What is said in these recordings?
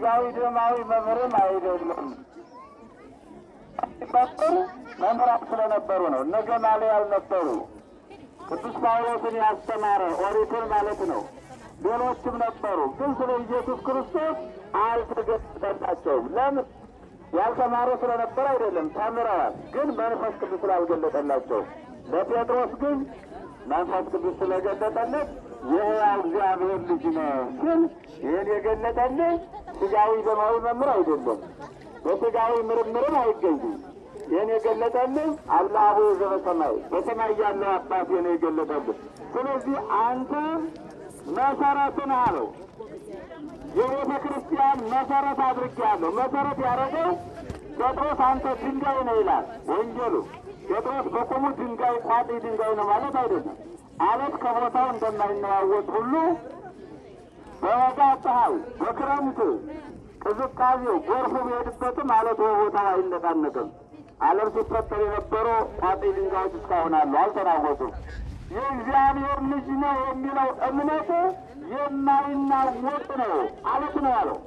ስጋዊ ደማዊ መምህርም አይደለም። ሲፈጠር መምህራን ስለነበሩ ነው። እነ ገማልያል ነበሩ። ቅዱስ ጳውሎስን ያስተማረ ኦሪትን ማለት ነው። ሌሎችም ነበሩ። ግን ስለ ኢየሱስ ክርስቶስ አልተገለጠላቸውም። ለምን? ያልተማሩ ስለነበር አይደለም፣ ተምረዋል። ግን መንፈስ ቅዱስ ስላልገለጠላቸው። ለጴጥሮስ ግን መንፈስ ቅዱስ ስለገለጠለት የሕያው እግዚአብሔር ልጅ ነው ሲል ይህን የገለጠልህ ስጋዊ ደማዊ መምህር አይደለም፣ በስጋዊ ምርምርም አይገኝም። ይህን የገለጠልህ አላሁ ዘበሰማይ በሰማይ ያለው አባቴ ነው የገለጠልህ። ስለዚህ አንተ መሰረትን አለው። የቤተ ክርስቲያን መሰረት አድርጌያለሁ። መሰረት ያደረገው ጴጥሮስ አንተ ድንጋይ ነው ይላል ወንጌሉ። ጴጥሮስ በቆሙ ድንጋይ ቋጢ ድንጋይ ነው ማለት አይደለም። አለት ከቦታው እንደማይነዋወጥ ሁሉ በወጋ ፀሐይ፣ በክረምት ቅዝቃዜው፣ ጎርፉ ቢሄድበትም አለት በቦታው አይነቃነቅም። ዓለም ሲፈጠር የነበረው ቋጢ ድንጋዮች እስካሁን አሉ፣ አልተናወጡም። የእግዚአብሔር ልጅ ነው የሚለው እምነት የማይናወጥ ነው፣ አለት ነው ያለው።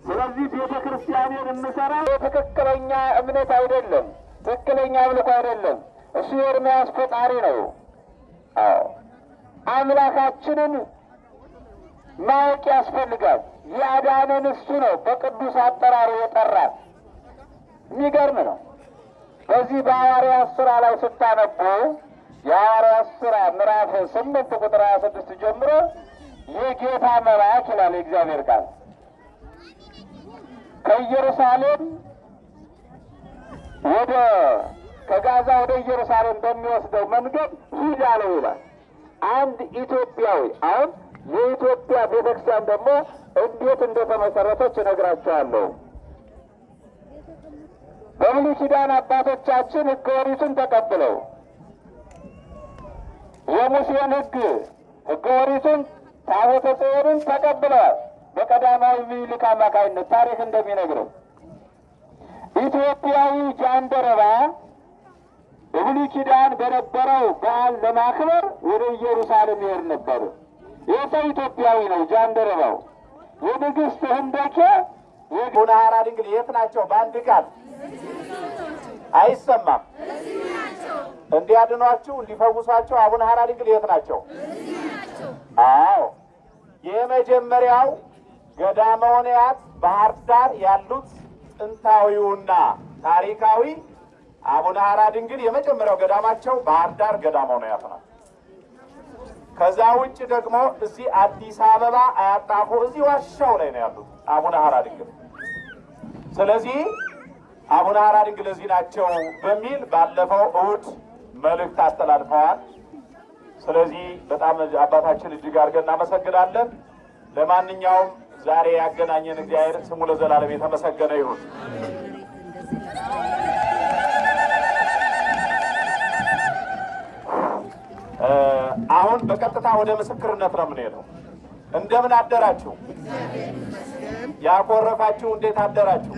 ስለዚህ ቤተ ክርስቲያንን የምሰራው ትክክለኛ እምነት አይደለም፣ ትክክለኛ አምልኮ አይደለም። እሱ የኤርምያስ ፈጣሪ ነው። አዎ አምላካችንን ማወቅ ያስፈልጋል። ያዳነን እሱ ነው፣ በቅዱስ አጠራሩ የጠራን። የሚገርም ነው። በዚህ በሐዋርያት ሥራ ላይ ስታነቡ የሐዋርያት ሥራ ምዕራፍ 8 ቁጥር 26 ጀምሮ የጌታ መልአክ ይላል የእግዚአብሔር ቃል ከኢየሩሳሌም ከጋዛ ወደ ኢየሩሳሌም በሚወስደው መንገድ ሂድ አለው ይላል። አንድ ኢትዮጵያዊ አሁን የኢትዮጵያ ቤተክርስቲያን ደግሞ እንዴት እንደተመሰረተች እነግራቸዋለሁ። በብሉይ ኪዳን አባቶቻችን ሕገ ኦሪትን ተቀብለው የሙሴን ሕገ ኦሪትን ታቦተ ጽዮንን ተቀብለዋል። በቀዳማዊ ምኒልክ አማካይነት ታሪክ እንደሚነግረው ኢትዮጵያዊ ጃንደረባ በብሉይ ኪዳን በነበረው በዓል ለማክበር ወደ ኢየሩሳሌም ይሄድ ነበር። ይህ ሰው ኢትዮጵያዊ ነው። ጃንደረባው የንግሥት ህንደኬ አቡነ ሐራ ድንግል የት ናቸው? በአንድ ቃል አይሰማም። እንዲያድኗችሁ እንዲፈውሷቸው አቡነ ሐራ ድንግል የት ናቸው? አዎ የመጀመሪያው ገዳመ ወንያት ባህር ዳር ያሉት ጥንታዊውና ታሪካዊ አቡነ ሐራ ድንግል የመጀመሪያው ገዳማቸው ባህር ዳር ገዳመ ወንያት ነው። ከዛ ውጭ ደግሞ እዚህ አዲስ አበባ አያጣፎ እዚህ ዋሻው ላይ ነው ያሉት አቡነ ሐራ ድንግል። ስለዚህ አቡነ ሐራ ድንግል እዚህ ናቸው በሚል ባለፈው እሑድ መልእክት አስተላልፈዋል። ስለዚህ በጣም አባታችን እጅግ አድርገን እናመሰግናለን። ለማንኛውም ዛሬ ያገናኘን እግዚአብሔር ስሙ ለዘላለም የተመሰገነ ይሁን። አሁን በቀጥታ ወደ ምስክርነት ነው የምንሄደው። እንደምን አደራችሁ? ያኮረፋችሁ እንዴት አደራችሁ?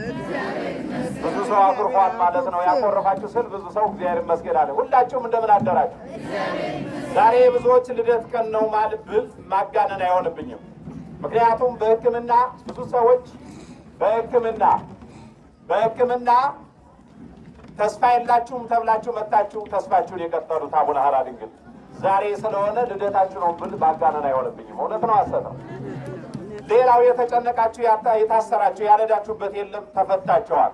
ብዙ ሰው አኩርፏል ማለት ነው። ያኮረፋችሁ ስል ብዙ ሰው እግዚአብሔር ይመስገን አለ። ሁላችሁም እንደምን አደራችሁ? ዛሬ ብዙዎች ልደት ቀን ነው ማለት ብል ማጋነን አይሆንብኝም። ምክንያቱም በሕክምና ብዙ ሰዎች በሕክምና ተስፋ የላችሁም ተብላችሁ መጣችሁ ተስፋችሁን የቀጠሉት አቡነ ሐራ ድንግል ዛሬ ስለሆነ ልደታችሁ ነው ብል ማጋነን አይሆንብኝም። እውነት ነው፣ ሐሰት ነው። ሌላው የተጨነቃችሁ የታሰራችሁ ያለዳችሁበት የለም፣ ተፈታችኋል።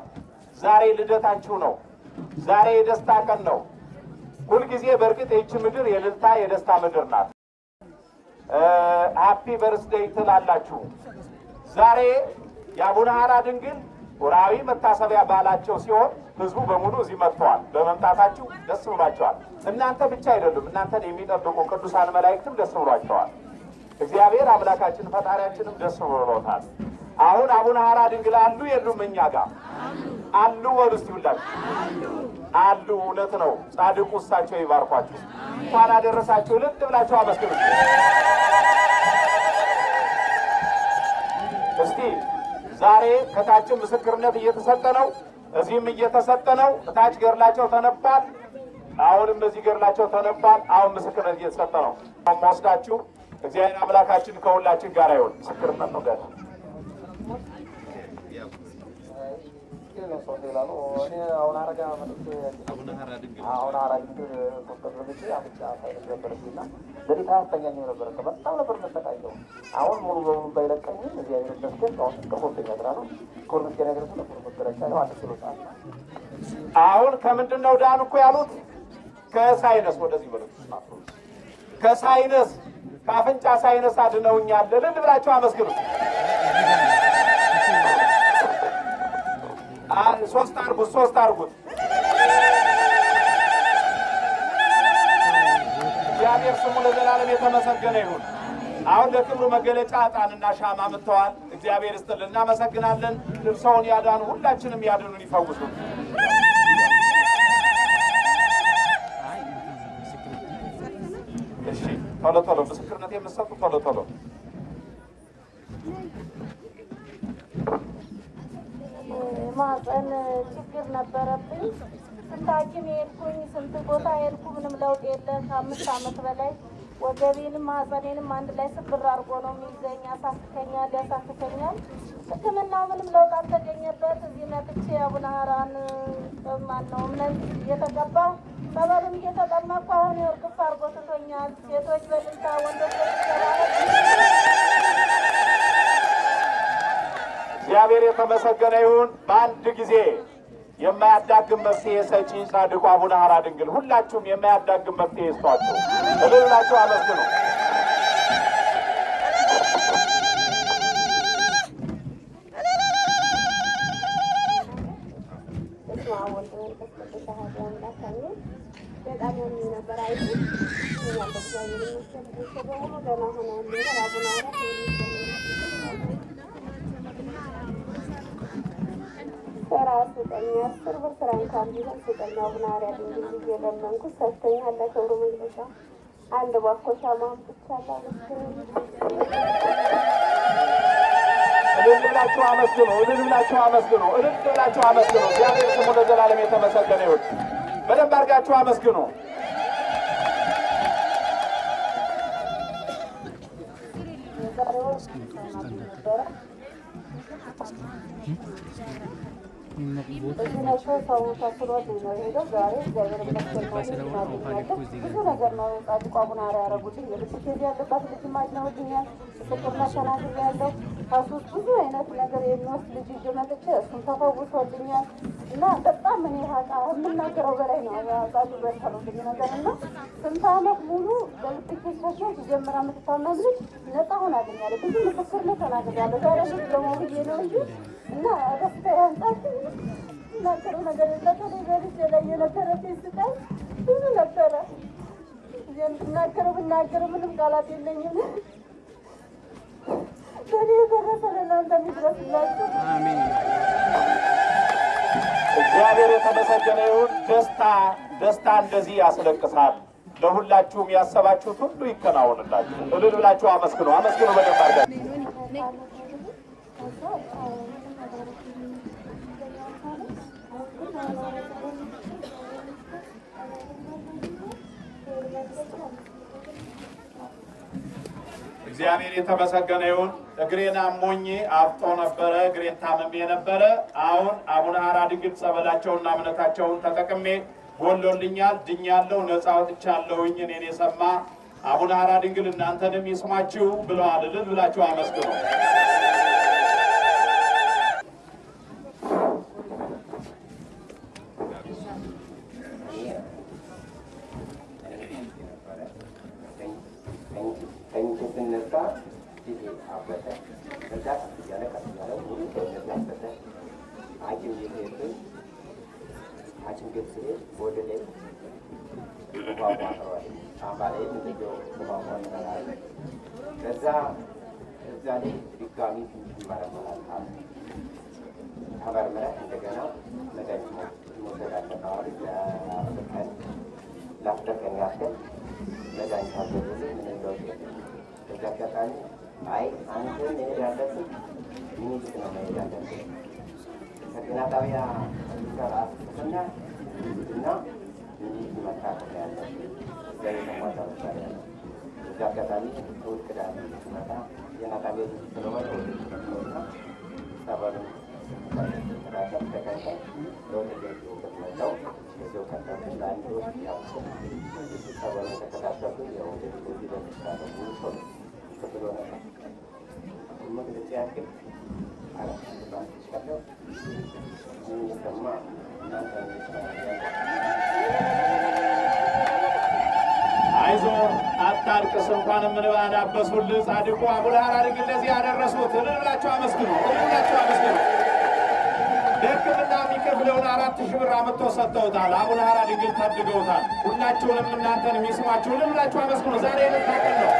ዛሬ ልደታችሁ ነው። ዛሬ የደስታ ቀን ነው። ሁልጊዜ በእርግጥ ይህች ምድር የልልታ የደስታ ምድር ናት። ሃፒ በርስዴይ ትላላችሁ። ዛሬ የአቡነ ሐራ ድንግል ወርሃዊ መታሰቢያ በዓላቸው ሲሆን ህዝቡ በሙሉ እዚህ መጥተዋል። በመምጣታችሁ ደስ ብሏቸዋል። እናንተ ብቻ አይደሉም፣ እናንተን የሚጠብቁ ቅዱሳን መላእክትም ደስ ብሏቸዋል። እግዚአብሔር አምላካችን ፈጣሪያችንም ደስ ብሎታል። አሁን አቡነ ሐራ ድንግል አሉ የሉም? እኛ ጋር አሉ። ወደ እስቲ ሁላችሁ አሉ። እውነት ነው። ጻድቁ እሳቸው ይባርኳችሁ። እንኳን አደረሳችሁ። ልብ ብላችሁ አመስግኑ እስቲ። ዛሬ ከታችም ምስክርነት እየተሰጠ ነው፣ እዚህም እየተሰጠ ነው። እታች ገድላቸው ተነባል፣ አሁንም እዚህ ገድላቸው ተነባል። አሁን ምስክርነት እየተሰጠ ነው። ወስዳችሁ እግዚአብሔር አምላካችን ከሁላችን ጋር ይሁን። ምስክርነት ነው ጋር አሁን ሙሉ በሙሉ ባይለቀኝም እግዚአብሔር ይመስገን አሁን ከፎርተኛ ስራ ነው ኮርምስ ነገር ነው ኮርምስ ነው አንተ ስለጣ አሁን ከምንድን ነው ዳን እኮ ያሉት ከሳይነስ ወደዚህ ብለው ከሳይነስ ከአፍንጫ ሳይነስ አድነውኛል። እልል ብላችሁ አመስግኑ። ሶስት አርጉት። እግዚአብሔር ስሙ ለዘላለም የተመሰገነ ይሁን። አሁን ለክብሩ መገለጫ ዕጣንና ሻማ አምጥተዋል። እግዚአብሔር ይስጥልን፣ እናመሰግናለን። ሰውን ያዳኑ ሁላችንም ያድኑን፣ ይፈውሱ። እሺ ቶሎ ምስክርነት የምትሰጡ ቶሎ ማህፀን ችግር ነበረብኝ። ስንት ሐኪም ሄድኩኝ፣ ስንት ቦታ ሄድኩ፣ ምንም ለውጥ የለም። ከ5 ዓመት በላይ ወገቤንም ማህፀኔንም አንድ ላይ ስብር አድርጎ ነው የሚይዘኝ። ያሳክከኛል። ሕክምናው ምንም ለውጥ አልተገኘበት። እዚህ መጥቼ አቡነ ሀራን ማነው እምነት እየተቀባው ጸበሉን እየተጠመቅኩ አሁን የወርቅፍ አድርጎ ትቶኛል። ሴቶች በልልታ ወንዶች እግዚአብሔር የተመሰገነ ይሁን። በአንድ ጊዜ የማያዳግም መፍትሄ ሰጪ ጻድቁ አቡነ ሀራ ድንግል ሁላችሁም የማያዳግም መፍትሄ ይስጧቸው። እልል ብላችሁ አመስግኑ። ስራ ስጠኝ፣ 10 ብር ስራ እንኳን ቢሆን ስጠኝ። አቡነ ሀራ ድንግል ብዬ ለመንኩት፣ ሰጥቶኛል። ለክብሩ መግለጫ አንድ ባኮ ሻማ አምጥቻለሁ። እልል ብላችሁ አመስግኑ። እግዚአብሔር ስሙ ለዘላለም የተመሰገነ ይሁን። በደንብ አድርጋችሁ አመስግኑ። ሰው ተስሎት ነው የሄደው። ዛሬ እግዚአብሔር ብዙ ነገር ነው ጻድቁ አቡነ ሀራ ያደረጉልኝ። የልብ ኬዝ ያለባት ልጅ ማድነውልኛል። ምስክርነት ተናግሬያለሁ። ከሱስ ብዙ አይነት ነገር የሚወስድ ልጅ ይዤ መጥቼ እሱም ተፈውሶልኛል እና በጣም እኔ የምናገረው በላይ ነው ጻድቁ ያሰሩልኝ ነገር እና ስንት ዓመት ሙሉ በልብ ኬዝ ተሸሽ ጀምራ የምትታመም ልጅ ነፃ ሆናልኛል። ብዙ ምስክርነት ተናግሬያለሁ። ዛሬ ልጅ ለሞብዬ ነው እንጂ እና ደስታ ያንጣት ናገሩ ነገር የለተለ በልጅ ላይ የነበረብኝ ስቃይ ብዙ ነበረ። ብናገረው ምንም ቃላት የለኝም። በእኔ የደረሰ ለእናንተ የሚድረስላችሁ። እግዚአብሔር የተመሰገነ ይሁን። ደስታ እንደዚህ ያስለቅሳል። ለሁላችሁም ያሰባችሁት ሁሉ ይከናወንላችሁ። እልል ብላችሁ አመስግኑ። በደንብ አድርጋችሁ እግዚአብሔር የተመሰገነ ይሁን። እግሬን አሞኝ አብጦ ነበረ። እግሬን ታምሜ ነበረ። አሁን አቡነ ሀራ ድንግል ጸበላቸውና እምነታቸውን ተጠቅሜ ጎሎልኛል፣ ድኛለሁ፣ ነፃ ወጥቻለሁኝ። እኔን የሰማ አቡነ ሀራ ድንግል እናንተንም ይስማችሁ ብለዋል። እልል ብላችሁ አመስግኑ። እዛ ላይ ድጋሚ ይመረመራል። ተመርምረህ እንደገና መድኃኒት መውሰድ አለብህ። ለአስር ቀን ያክል መድኃኒት አዘዘልኝ። ምንም ለውጥ የለም። በዚህ አጋጣሚ አይ አንተ መሄድ ያለብህ ሚኒስት ነው መሄድ ያለብህ ከጤና ጣቢያ ጋር አስፍና እና ሚኒስት መታከል ያለብህ እዛ የተሟላ መሳሪያ ነው። እዛ አጋጣሚ እሑድ ቅዳሜ ስመጣ የናታ ቤት ስለሆነ ጸበሉን ተከታተል ተከታይ ለወደ ቤት መጣው እዚያው ከተማ ለአንድ ወር ጸበሉን ተከታተሉ። ያው ወደዚህ በተሻለ ብዙ ሰው ተብሎ ነበር መግለጽ ያክል አራት ባንክ ይሻለው ይሰማ አይዞ አታልቅስ፣ እንኳንም እንባን አበሱልህ። ጻድቁ አቡነ ሐራ ድንግል ለዚህ ያደረሱት እልል ብላችሁ አመስግኑ፣ እልል ብላችሁ አመስግኑ። ለሕክምና የሚከፍለውን 4000 ብር አምጥቶ ሰጥተውታል። አቡነ ሐራ ድንግል ታድገውታል። ሁላችሁንም እናንተን የሚስማችሁ እልል ብላችሁ አመስግኑ። ዛሬ የምታቀል ነው።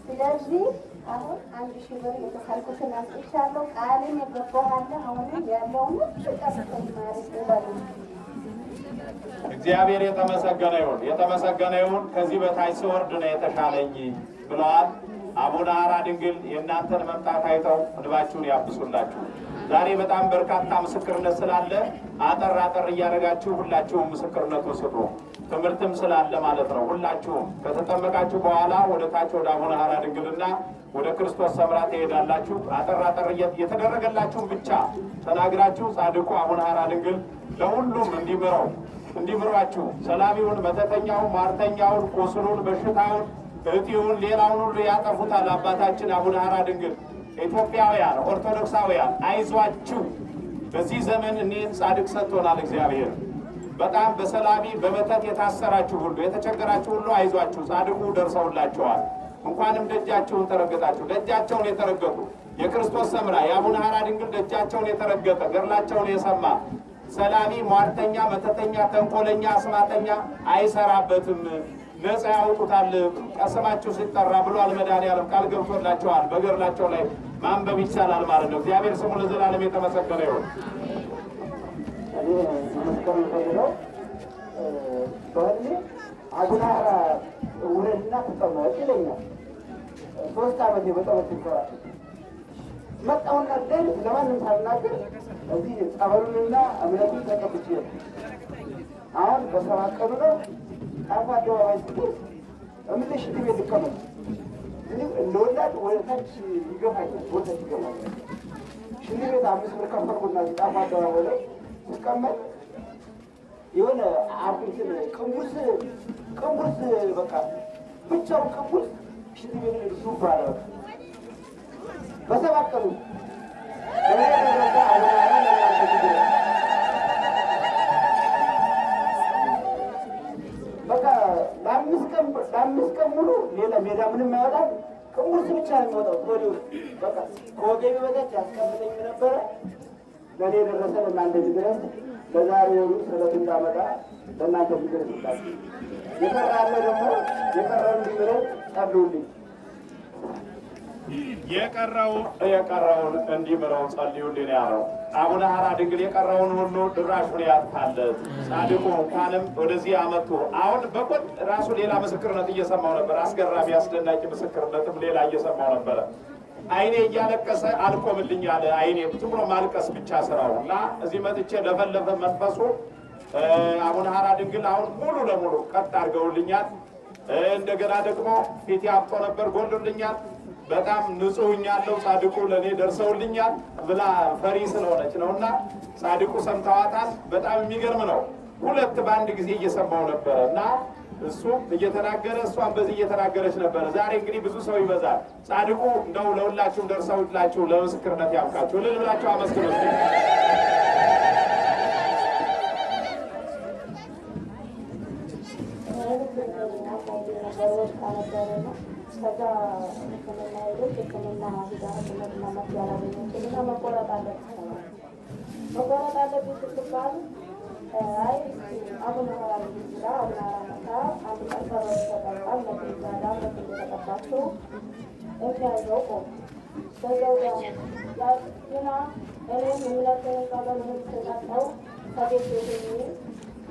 ስለዚህ አሁን 1000 ብር የተሳልኩትን አስጥቻለሁ። ቃልን የገባኋለ አሁንም ያለውን ተቀበል ማለት ነው። እግዚአብሔር የተመሰገነ ይሁን፣ የተመሰገነ ይሁን። ከዚህ በታች ስወርድ ነው የተሻለኝ ብለዋል አቡነ ሐራ ድንግል። የእናንተን መምጣት አይተው እንባችሁን ያብሱላችሁ። ዛሬ በጣም በርካታ ምስክርነት ስላለ አጠር አጠር እያደረጋችሁ ሁላችሁም ምስክርነቱን ስጡ። ትምህርትም ስላለ ማለት ነው። ሁላችሁም ከተጠመቃችሁ በኋላ ወደ ታች ወደ አቡነ ሐራ ድንግልና ወደ ክርስቶስ ሰምራ ትሄዳላችሁ። አጠር አጠር የተደረገላችሁን ብቻ ተናግራችሁ ጻድቁ አቡነ ሐራ ድንግል ለሁሉም እንዲምሯችሁ ሰላሚውን፣ መተተኛውን፣ ሟርተኛውን፣ ቁስሉን፣ በሽታውን፣ እጢውን፣ ሌላውን ሁሉ ያጠፉታል። አባታችን አቡነ ሐራ ድንግል ኢትዮጵያውያን ኦርቶዶክሳውያን አይዟችሁ። በዚህ ዘመን እኔን ጻድቅ ሰጥቶናል እግዚአብሔር። በጣም በሰላሚ በመተት የታሰራችሁ ሁሉ የተቸገራችሁ ሁሉ አይዟችሁ፣ ጻድቁ ደርሰውላችኋል። እንኳንም ደጃቸውን ተረገጣችሁ። ደጃቸውን የተረገጡ የክርስቶስ ሰምራ የአቡነ ሐራ ድንግል ደጃቸውን የተረገጠ ገድላቸውን የሰማ ሰላሚ፣ ሟርተኛ፣ መተተኛ፣ ተንኮለኛ፣ አስማተኛ አይሰራበትም። ነፃ ያውጡታል ቀስማችሁ ሲጠራ ብሏል መድኃኔዓለም። ቃል ገብቶላቸዋል። በገድላቸው ላይ ማንበብ ይቻላል ማለት ነው። እግዚአብሔር ስሙ ለዘላለም የተመሰገነ ይሁን። እኔ መስከር የምፈልገው በህልሜ አቡነ ሐራ ውረድና ተጠመቅ ይለኛል። 3 ዓመት በጸሎት ሲሰራ መጣሁና ግን ለማንም ሳልናገር እዚህ ጸበሉንና እምነቱን ተቀብቼ አሁን በ7 ቀኑ ነው ጣፋ አደባባይ ስትል እምልሽ ሽንት ቤት ልቀመጥ እንደወላድ ወደታች ይገፋኛል፣ ወደታች ይገፋኛል። ሽንት ቤት 5 ብር ከፈልኩና ጣፋ አደባባይ ላይ ስቀመጥ የሆነ አርቢትን ቅንቡስ በቃ ብቻውን ቅንቡስ ሽንት ቤት ላይ ሱፍ አለ። በ7 ቀኑ በቃ ለአምስት ቀን ሙሉ ሌላ ሜዳ ምንም አይወጣም። ቅንቡስ ብቻ ነው የሚወጣው። ቶሎ በቃ ከወገቤ በታች ያስቀምጠኝ ነበረ። ለእኔ የደረሰ ለእናንተ ድረስ በዛሬ ወሩ ስለት እንዳመጣ ለእናንተ ድረስ ይላችሁ። የቀራለ ደግሞ የቀረው እንዲምረው ጸልዩልኝ። የቀረውን እንዲምረው ጸልዩልኝ ያለው አቡነ ሐራ ድንግል የቀረውን ሁሉ ድራሹን ያጥፋለት። ጻድቁ እንኳንም ወደዚህ አመጡ። አሁን በቆጥ ራሱ ሌላ ምስክርነት እየሰማው ነበር። አስገራሚ አስደናቂ ምስክርነትም ሌላ እየሰማው ነበረ። አይኔ እያለቀሰ አልቆምልኝ አለ። አይኔ ዝም ብሎ ማልቀስ ብቻ ስራው እና እዚህ መጥቼ ለፈለፈ መንፈሱ አቡነ ሐራ ድንግል አሁን ሙሉ ለሙሉ ቀጥ አድርገውልኛል። እንደገና ደግሞ ፊት ያብጦ ነበር ጎልልኛል። በጣም ንጹሕኛለሁ። ጻድቁ ለእኔ ደርሰውልኛል ብላ ፈሪ ስለሆነች ነው እና ጻድቁ ሰምተዋታል። በጣም የሚገርም ነው። 2 በአንድ ጊዜ እየሰማው ነበረ እና እሱ እየተናገረ እሷን በዚህ እየተናገረች ነበረ። ዛሬ እንግዲህ ብዙ ሰው ይበዛል። ጻድቁ እንደው ለሁላችሁም ደርሰውላችሁ ለምስክርነት ያብቃችሁ። እልል ብላችሁ አመስግኑ። ከዛ ሕክምና ሄዶች ሕክምና ሂዳ ሕክምና መፍትሄ ያላገኘችልና መቆረጥ አለብኝ ስትባል አይ አቡነ ሐራ ድንግል አቡነ ሐራ መጣ አንድ ቀን በበ ተቀባል ለቤዛዳ እንደተቀባቸው የሚያዘው ቆም በዛው ግና እኔም የምላቸውን ቃል ተጣጣው ከቤት ቤት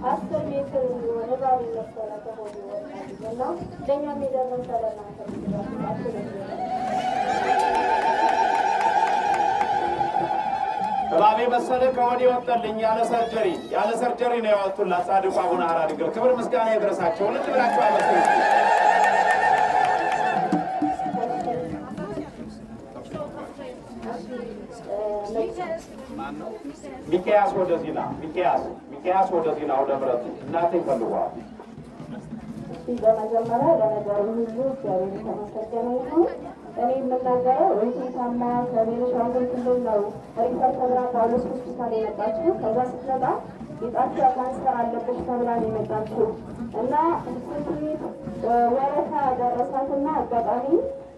10 ሜትር የሚሆን እባብ መሰለ ከሆዱ ይወጣል እና ለእኛም የደረሰ ለእናንተ እባብ መሰለ ከሆድ ይወጣልኝ ያለ ሰርጀሪ ነው ያወጡላት ጻድቁ አቡነ ሐራ ድንግል ክብር ምስጋና ይድረሳቸው። ልብ ብላችሁ አመስግኑ። ሚኪያስ ወደዚህ ና። ሚኪያስ ወደዚህ ና። ወደ ምሕረቱ እናቴ ይፈልገዋል። በመጀመሪያ ለነገሩ ሁሉ እግዚአብሔር የተመሰገነ ይሁን። እኔ የምናገረው ሪቲታማ ከቤኒሻንጉል ክልል ነው። ሪፈር ተብላ ጳውሎስ ሆስፒታል የመጣችው ከዛ ስትመጣ የጣፊያ ካንሰር አለብሽ ተብላ ነው የመጣችው እና ስንት ወረፋ ደረሳትና አጋጣሚ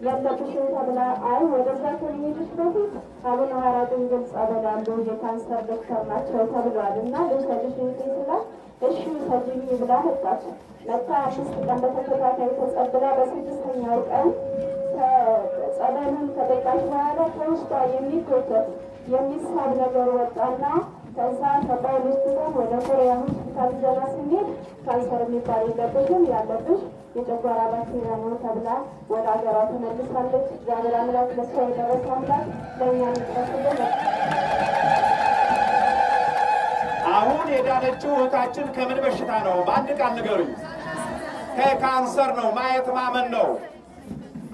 ያለብሽን ተብላ አይ ወደዛ ከሚሄድሽ በፊት አቡነ ሐራ ድንግል ጸበል ያሉ የካንሰር ዶክተር ናቸው ተብሏል እና ልውሰድሽ ስላት እሺ ውሰጂኝ ብላ መጣች። መታ 5 ቀን በተከታታይ ተጸብላ በ6ኛው ቀን ጸበሉን ከጠጣች በኋላ ከውስጧ የሚጎተት የሚሳብ ነገር ወጣና ከዛ ከጳውሎስ ሆስፒታል ወደ ኮሪያ ሆስፒታል ይዘና ስንሄድ ካንሰር የሚባል የለብሽም ያለብሽ የጨጓራ ባክቴሪያ ነው ተብላ ወደ ሀገሯ ተመልሳለች። እግዚአብሔር አምላክ ለእሷ የደረሰ አምላክ ለእኛ ሚጠስልን። አሁን የዳነችው እህታችን ከምን በሽታ ነው? በአንድ ቃል ንገሩኝ። ከካንሰር ነው። ማየት ማመን ነው።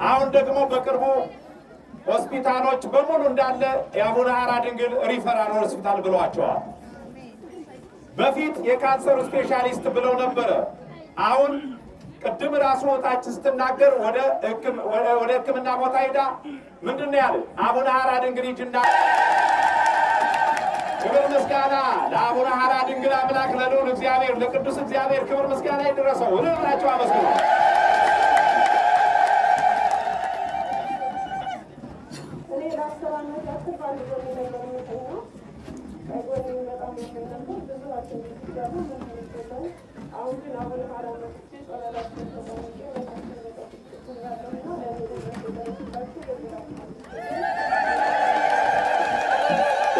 አሁን ደግሞ በቅርቡ ሆስፒታሎች በሙሉ እንዳለ የአቡነ ሐራ ድንግል ሪፈራል ሆስፒታል ብለዋቸዋል። በፊት የካንሰር ስፔሻሊስት ብለው ነበረ። አሁን ቅድም ራሱ እህታችን ስትናገር ወደ ሕክምና ቦታ ሄዳ ምንድን ነው ያለ? አቡነ ሐራ ድንግል ሂጂና ክብር ምስጋና ለአቡነ ሐራ ድንግል አምላክ ለልዑል እግዚአብሔር ለቅዱስ እግዚአብሔር ክብር ምስጋና ይድረሰው። እልላቸው አመስግኑ።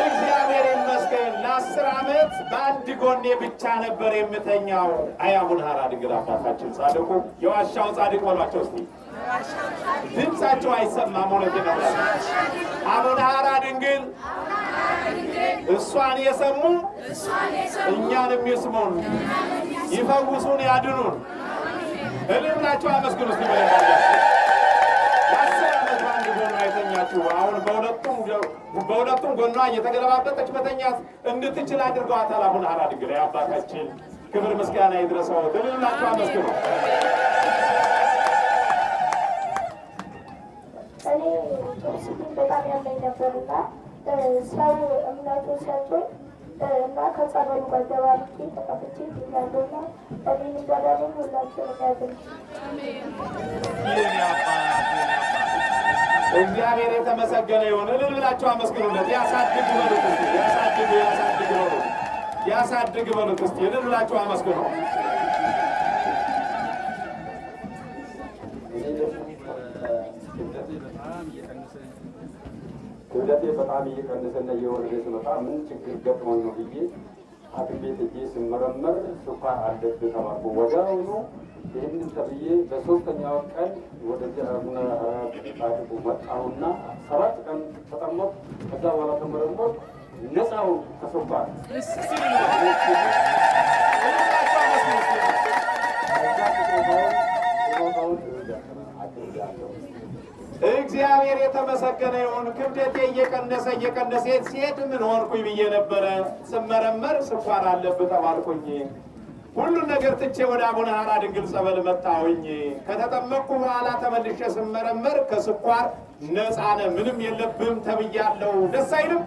እግዚአብሔር ይመስገን። ለ10 ዓመት በአንድ ጎኔ ብቻ ነበር የምተኛው። አይ አቡነ ሐራ ድንግል አባታችን ጻድቁ የዋሻው ጻድቅ በሏቸው እስቲ። ድምፃቸው አይሰማም። ሆነ ነው አቡነ ሐራ ድንግል እሷን የሰሙ እኛንም ይስሙን፣ ይፈውሱን፣ ያድኑን። እልላችሁ አመስግኑ እስቲ። ለ10 ዓመት በአንድ ጎኗ የተኛችሁ አሁን በሁለቱም ጎኗ እየተገለባበጠች መተኛት እንድትችል አድርገዋታል። አቡነ ሐራ ድንግል የአባታችን ክብር ምስጋና ይድረሰው። እልላችሁ አመስግኑ። እኔ በጣም ያለኝ ነበርና ሰው እምነቱ ሰጥቶኝ እና ከጸበሉ ጋር ደባልቄ ተቀብቼ ይላሉና እኔን እንዳዳነኝ ሁላችሁንም ያድርግ። እግዚአብሔር የተመሰገነ ይሁን። እልል ብላችሁ አመስግኑለት። ያሳድግ በሉት እስቲ። ያሳድግ በሉት እስቲ። እልል ብላችሁ አመስግኑ። ክብደቴ በጣም እየቀነሰና እየወረደ ሲመጣ ምን ችግር ገጥሞኝ ነው ብዬ ሐኪም ቤት ሄጄ ስመረመር ስኳር አለብህ ተባልኩ። ወዲያውኑ ይህንን ተብዬ በ3ኛው ቀን ወደዚህ አቡነ ጻድቁ መጣሁና 7 ቀን ተጠመቅኩ። ከዛ በኋላ ተመረመርኩ፣ ነፃው ከስኳር እግዚአብሔር የተመሰገነ ይሁን። ክብደቴ እየቀነሰ ሲሄድ ምን ሆንኩኝ ብዬ ነበረ። ስመረመር ስኳር አለብህ ተባልኩኝ። ሁሉን ነገር ትቼ ወደ አቡነ ሐራ ድንግል ጸበል መጣሁኝ። ከተጠመቅኩ በኋላ ተመልሼ ስመረመር ከስኳር ነፃ ነህ፣ ምንም የለብህም ተብያለሁ። ደስ አይልም?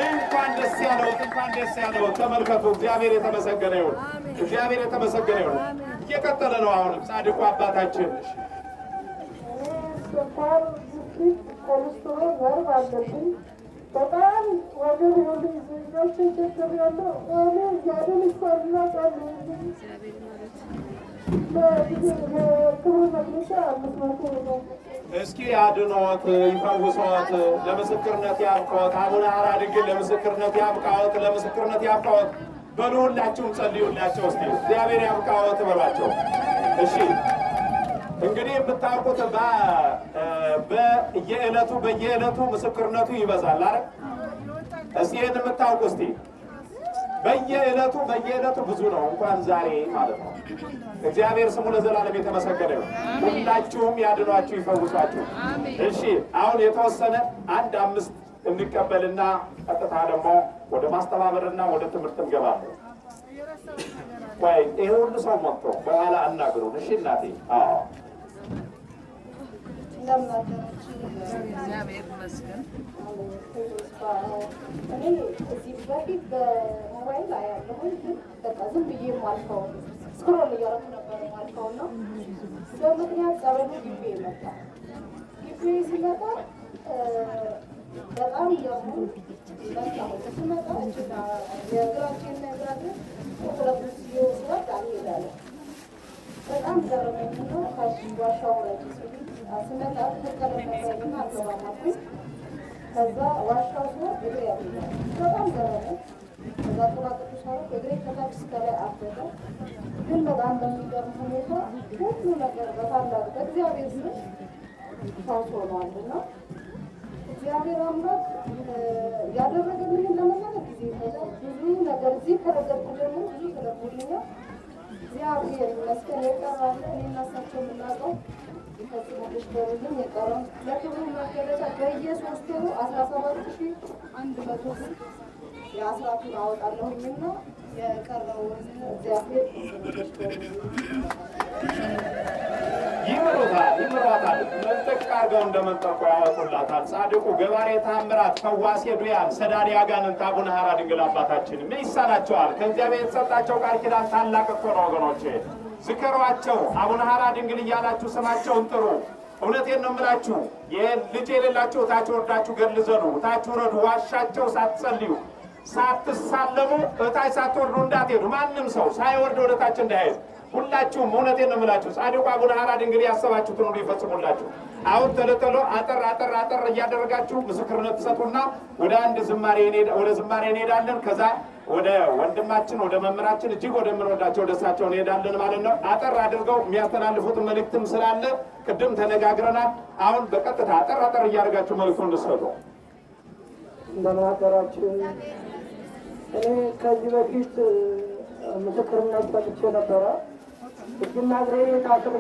እንኳን ደስ ያለው። ተመልከቱ። እግዚአብሔር የተመሰገነ ይሁን። እየቀጠለ ነው። አሁንም ጻድቁ አባታችን ስኳር፣ ግፊት፣ ኮሌስትሮል፣ ነርቭ አለብኝ። በጣም ወገብ የሆኑ ዜጋዎች ችግር ያለው ሆነ ያለን ይሳልና ቃል እስኪ ያድኖት ይፈውሶት፣ ለምስክርነት ያብቃዎት። አቡነ ሐራ ድንግል ለምስክርነት ያብቃዎት፣ ለምስክርነት ያብቃዎት። በሉ ሁላችሁም ጸልዩላቸው እስቲ። እግዚአብሔር ያብቃዎት በሏቸው። እሺ እንግዲህ የምታውቁት በየዕለቱ ምስክርነቱ ይበዛል አይደል? እስቲ ይህን የምታውቁ እስቲ በየዕለቱ ብዙ ነው፣ እንኳን ዛሬ ማለት ነው። እግዚአብሔር ስሙ ለዘላለም የተመሰገነ ነው። ሁላችሁም ያድኗችሁ ይፈውሷችሁ። እሺ አሁን የተወሰነ 5 እንቀበልና ቀጥታ ደግሞ ወደ ማስተባበርና ወደ ትምህርት እንገባለን። ወይ ይሄ ሁሉ ሰው መጥቶ በኋላ አናግሩን። እሺ እናቴ። አዎ እግዚአብሔር ይመስገን። እኔ እዚህ በፊት በሞባይል አያለሁኝ፣ ግን በቃ ዝም ብዬ ማልፈው ስክሮል እያደረኩ ነበር ማልፈው ነው። በምክንያት ጸበሉ ግቢ መጣ። ግቢ ሲመጣ በጣም እያሙ መጣሁ። ስመጣ የእግራችንና የእግራችን ሁለቱ ሲወስዳት አንሄዳለን። በጣም ገረመኝና ዋሻው ላይ ስመጣ ተቀለመሰና አገባማኩኝ። ከዛ ዋሻው ሲወርድ እግሬ ያገኛል። በጣም ገረመኝ። ከዛ ቁራቅጡ ሳረፍ እግሬ ከታች እስከ ላይ አበጠ። ግን በጣም በሚገርም ሁኔታ ሁሉ ነገር በታላቅ በእግዚአብሔር ስም ፈውስ ሆኗልና እግዚአብሔር አምላክ ያደረገልኝን ለመናገር ጊዜ ይፈጃል። ብዙ ነገር እዚህ ከረገጥኩ ደግሞ ብዙ ተደርጎልኛል። እግዚአብሔር ይመስገን። የቀራለ እኔና እሳቸው የምናውቀው ይፈጽሙልሽ በሩልኝ። የቀረው ለክብሩ መገለጫ በየ3 ወሩ 17,100 ብር የአስራቱን አወጣለሁኝና የቀረውን እግዚአብሔር ይፈጽሙልሽ በሩልኝ። ይምሯታል። መንጠቅ አድርገው እንደመንጠቁ ያወጡላታል። ጻድቁ ገባሬ ታምራት ፈዋሴ ዱያን ሰዳዴ አጋንንት አቡነ ሐራ ድንግል አባታችን ምን ይሳናቸዋል? ከእግዚአብሔር የተሰጣቸው ቃል ኪዳን ታላቅ እኮ ነው ወገኖቼ። ዝከሯቸው። አቡነ ሐራ ድንግል እያላችሁ ስማቸውን ጥሩ። እውነቴን ነው የምላችሁ። ልጅ የሌላችሁ እታች ወርዳችሁ ገልዘኑ፣ እታች ውረዱ። ዋሻቸው ሳትጸልዩ ሳትሳለሙ እታች ሳትወርዱ እንዳትሄዱ። ማንም ሰው ሳይወርድ ወደ ታች እንዳይሄድ ሁላችሁም እውነቴን ነው የምላችሁ። ጻድቁ አቡነ ሐራ ድንግል ያሰባችሁትን ሁሉ ይፈጽሙላችሁ። አሁን ተለተሎ አጠር እያደረጋችሁ ምስክርነት ትሰጡና ወደ ዝማሬ እንሄዳለን። ከዛ ወደ ወንድማችን ወደ መምህራችን እጅግ ወደምንወዳቸው ወደ እሳቸው እንሄዳለን ማለት ነው። አጠር አድርገው የሚያስተላልፉት መልእክትም ስላለ ቅድም ተነጋግረናል። አሁን በቀጥታ አጠር እያደረጋችሁ መልእክቱን እንድትሰጡ። እንደምን አደራችሁ። እኔ ከዚህ በፊት ምስክርነት ሰጥቼ ነበረ። እጅና እግሬ ታስሬ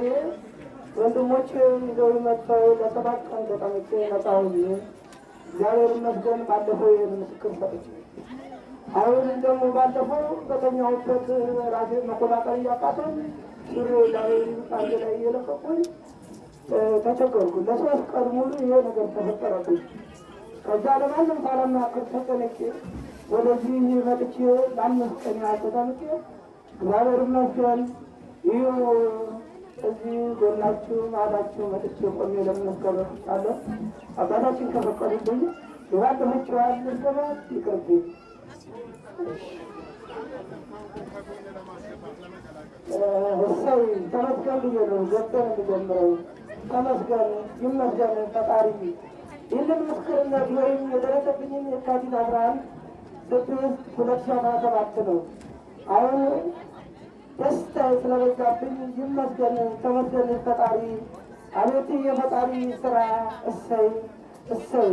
ወንድሞች ይዘው መጥተው ለ7 ቀን ተጠምቄ ነፃ ሆኜ እግዚአብሔር ይመስገን ባለፈው ምስክር ሰጥቼ፣ አሁን ደግሞ ባለፈው በተኛሁበት ራሴ መቆጣጠር እያቃተኝ ሱሪ ላይ አንድ ላይ እየለቀቁኝ ተቸገርኩ። ለ3 ቀን ሙሉ ይሄ ነገር ተፈጠረብኝ። ከዛ ለማንም ሳላማክር ተጨነቄ ወደዚህ መጥቼ ለ5 ቀን ያህል ተጠምቄ እግዚአብሔር ይመስገን ይኸው እዚህ ጎናችሁ ማዳችሁ መጥቼ ቆሜ ለመመስከር አለሁ። አባታችን ከፈቀዱልኝ የባለፈችዋል ልገባት ይቅርብኝ። እሰይ ተመስገን ብዬ ነው ገብተን እንጀምረው። ተመስገን ይመስገን ፈጣሪ። ይህንን ምስክርነት ወይም የደረሰብኝን የካቲት 11/6/2017 ነው። አሁን ደስታ ስለበዛብኝ ይመስገን ተመስገን ፈጣሪ። አቤት የፈጣሪ ስራ! እሰይ እሰይ!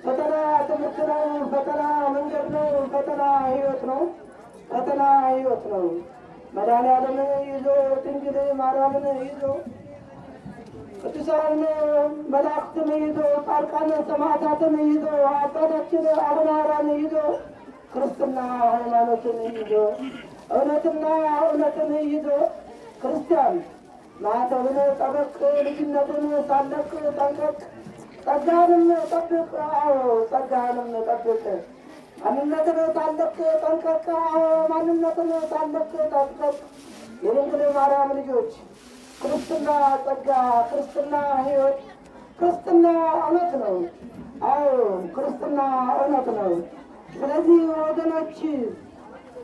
ፈተና ትምህርት ነው፣ ፈተና መንገድ ነው፣ ፈተና ህይወት ነው፣ ፈተና ህይወት ነው። መድኃኒዓለምን ይዞ ድንግል ማርያምን ይዞ ቅዱሳን መላእክትን ይዞ ጻድቃን ሰማዕታትን ይዞ አባታችን አቡነ ሐራን ይዞ ክርስትና ሃይማኖትን ይዞ እውነትና እውነትን ይዞ ክርስቲያን ማዕተብን ጠበቅ፣ ልጅነትን ሳለቅ ጠንቀቅ፣ ጸጋንም ጠብቅ። አዎ ጸጋንም ጠብቅ። ማንነትን ሳለቅ ጠንቀቅ። አዎ ማንነትን ሳለቅ ጠንቀቅ። የድንግል ማርያም ልጆች ክርስትና ጸጋ፣ ክርስትና ህይወት፣ ክርስትና እውነት ነው። አዎ ክርስትና እውነት ነው። ስለዚህ ወገኖች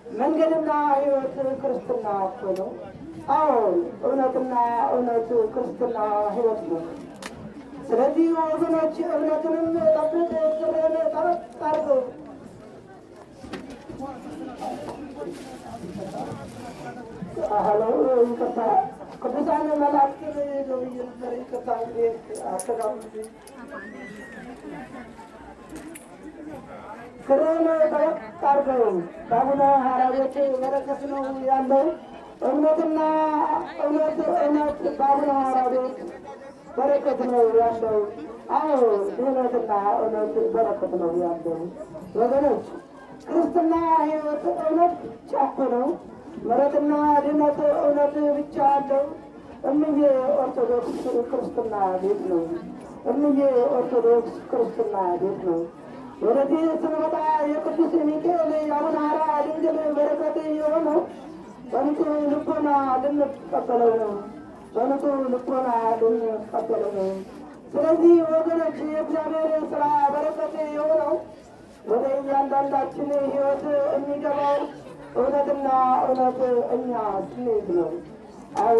መንገድና ሕይወት ክርስትና እኮ ነው። አዎ እውነትና እውነት ክርስትና ሕይወት ነው። ስለዚህ ወገኖች እምነትንም ጠብቅ፣ ክብርን ጠበቅ አድርገው። ይቅርታ ቅዱሳን መላእክትን ለብዬ ነበር። ይቅርታ አስተጋቡ ክብርን ጠበቅ አድርገው። በአቡነ ሐራ ቤት በረከት ነው ያለው። እምነትና እውነት በአቡነ ሐራ ቤት በረከት ነው ያለው። አዎ ድህነትና እውነት በረከት ነው ያለው። ወገኖች ክርስትና ሕይወት እውነት ብቻ እኮ ነው። ምሕረትና ድህነት እውነት ብቻ አለው። እምዬ ኦርቶዶክስ ክርስትና ቤት ነው። እምዬ ኦርቶዶክስ ክርስትና ቤት ነው። ወደዚህ ስንመጣ የቅዱስ ሚካኤል የአቡነ ሐራ ድንግል በረከት የሆነው በንጹሕ ልቦና ልንቀበለው ነው። በንጹሕ ልቦና ልንቀበለው ነው። ስለዚህ ወገኖች የእግዚአብሔር ስራ በረከት የሆነው ወደ እያንዳንዳችን ሕይወት የሚገባው እውነትና እውነት እኛ ስንይዝ ነው። አዎ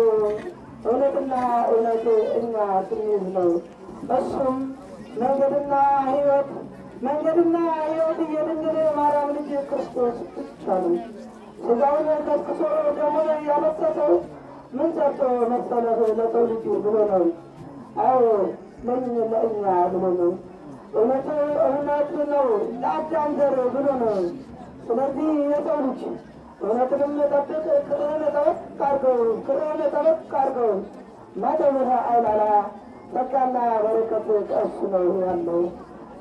እውነትና እውነት እኛ ስንይዝ ነው። እሱም መንገድና ሕይወት የድንግል ማርያም ልጅ ክርስቶስ ብቻ ነው። ሥጋውን ቀስቅሶ ደሙን ያፈሰሰው ምን ሰርቶ መሰለህ ለሰው ልጅ ብሎ ነው። አዎ ለእኛ ብሎ ነው። እውነት ነው ለአዳም ዘር ብሎ ነው። ስለዚህ የሰው ልጅ እውነትንም ጠብቅ፣ ክብርን ጠበቅ አድርገው። ማተብህ አይላላ፣ ጸጋና በረከት ከእሱ ነው ያለው።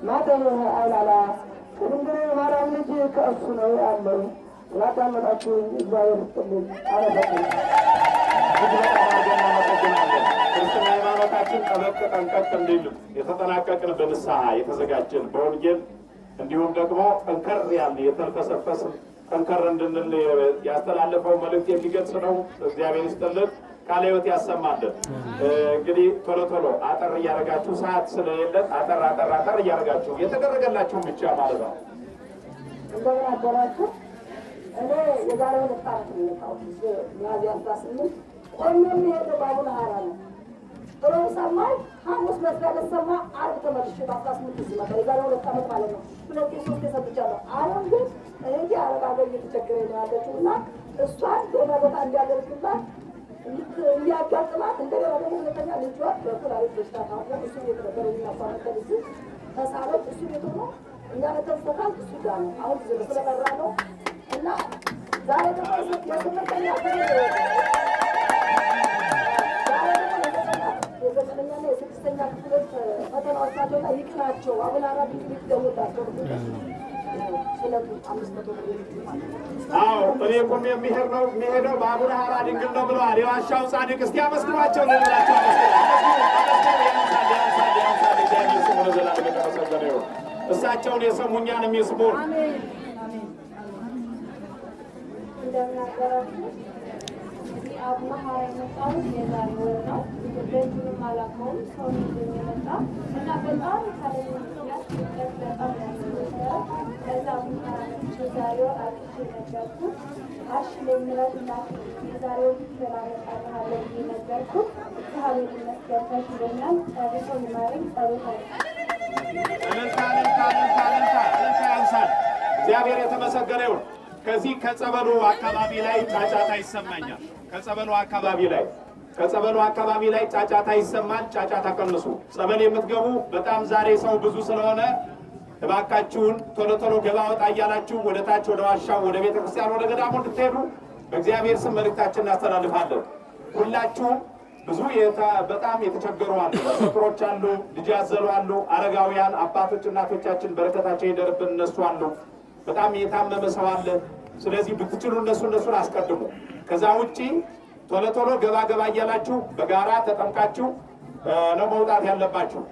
ማተብህ አይላላ፣ ከድንግል ማርያም ልጅ ከእሱ ነው ያለው። ስላዳመጣችሁ እግዚአብሔር ይስጥልኝ። አመሰግናለሁ። ክርስትና ሃይማኖታችን ጠበቅ ጠንቀቅ እንዲል የተጠናቀቅን በንስሐ የተዘጋጀን በወንጌል እንዲሁም ደግሞ ጠንከር ያልን የተልፈሰፈስ ጠንከር እንድንል ያስተላለፈው መልእክት የሚገልጽ ነው። እግዚአብሔር ይስጥልን፣ ቃለ ሕይወት ያሰማልን። እንግዲህ ቶሎ ቶሎ አጠር እያደረጋችሁ ሰዓት ስለሌለን አጠር እያደረጋችሁ የተደረገላችሁን ብቻ ማለት ነው። እንደምን አደራችሁ። እኔ የዛሬ 2 ዓመት ነው የመጣሁት። ሚያዝያ 18 ቆሜ የሚሄደው በአቡነ ሐራ ነው። ሮብ ሰማሁ፣ ሐሙስ መስቀል ሰማ፣ ዓርብ ተመልሼ በ18 እዚህ መጣሁ። የዛሬ 2 ዓመት ማለት ነው። 2 ሰጥቻለሁ። አሁን ግን እህቴ አረብ ሀገር እየተቸገረች ነው ያለችው እና እሷን ሌላ ቦታ እንዲያደርግላት እንዲያጋጥማት እንደገና ደግሞ ሁለተኛ ልጇ በኩላሊት በሽታ ታሞ እሱ ቤት ነበር የሚናፋመጠል እሱ ተሳለች። እሱ ቤት ነው እኛ በተስተካል እሱ ጋር ነው አሁን ስለመራ ነው እና ዛሬ ደግሞ የስምንተኛ የዘጠነኛና የስድስተኛ ክፍሎች ፈተናዎች ናቸውና ይቅናቸው። አቡነ ሐራ ድንግል ይደውላቸው አዎ እኔ ቁም የሚሄደው በአቡነ ሐራ ድንግል ነው ብለዋል የዋሻው ጻድቅ። እስቲ አመስግኗቸው ልንላቸው እሳቸውን የሰሙኛን የሚስሙን አቡነ ሐራ የመጣሁት የዛሬ ወር ነው። ደጁንም አላውቀውም። ሰው የመጣ እና በጣም ካለኝ ምክንያት ጭንቀት በጣም ያስነበረ ከዛ አቡነ ሐራ መጥቼ ዛሬ ወር አልቅሼ ነገርኩት። አሽ ለምረት እና የዛሬው ተላመጣለሁ ብዬ ነገርኩት። እግዚአብሔር ይመስገን ተሽሎኛል። ጸሎቶ ይማረኝ። ጸሎታ ያንሳል። እግዚአብሔር የተመሰገነ ይሁን። ከዚህ ከጸበሉ አካባቢ ላይ ጫጫታ ይሰማኛል። ከጸበሉ አካባቢ ላይ ጫጫታ ይሰማል። ጫጫታ ቀንሱ። ጸበል የምትገቡ በጣም ዛሬ ሰው ብዙ ስለሆነ እባካችሁን ቶሎ ቶሎ ገባ ወጣ እያላችሁ ወደ ታች ወደ ዋሻው ወደ ቤተ ክርስቲያን ወደ ገዳሙ እንድትሄዱ በእግዚአብሔር ስም መልእክታችን እናስተላልፋለን። ሁላችሁም ብዙ በጣም የተቸገሩ አሉ፣ ምስክሮች አሉ፣ ልጅ ያዘሉ አሉ፣ አረጋውያን አባቶች እናቶቻችን በረከታቸው ይደርብን እነሱ አሉ። በጣም የታመመ ሰው አለ። ስለዚህ ብትችሉ እነሱን አስቀድሙ። ከዛ ውጪ ቶሎ ቶሎ ገባ እያላችሁ በጋራ ተጠምቃችሁ ነው መውጣት ያለባችሁ።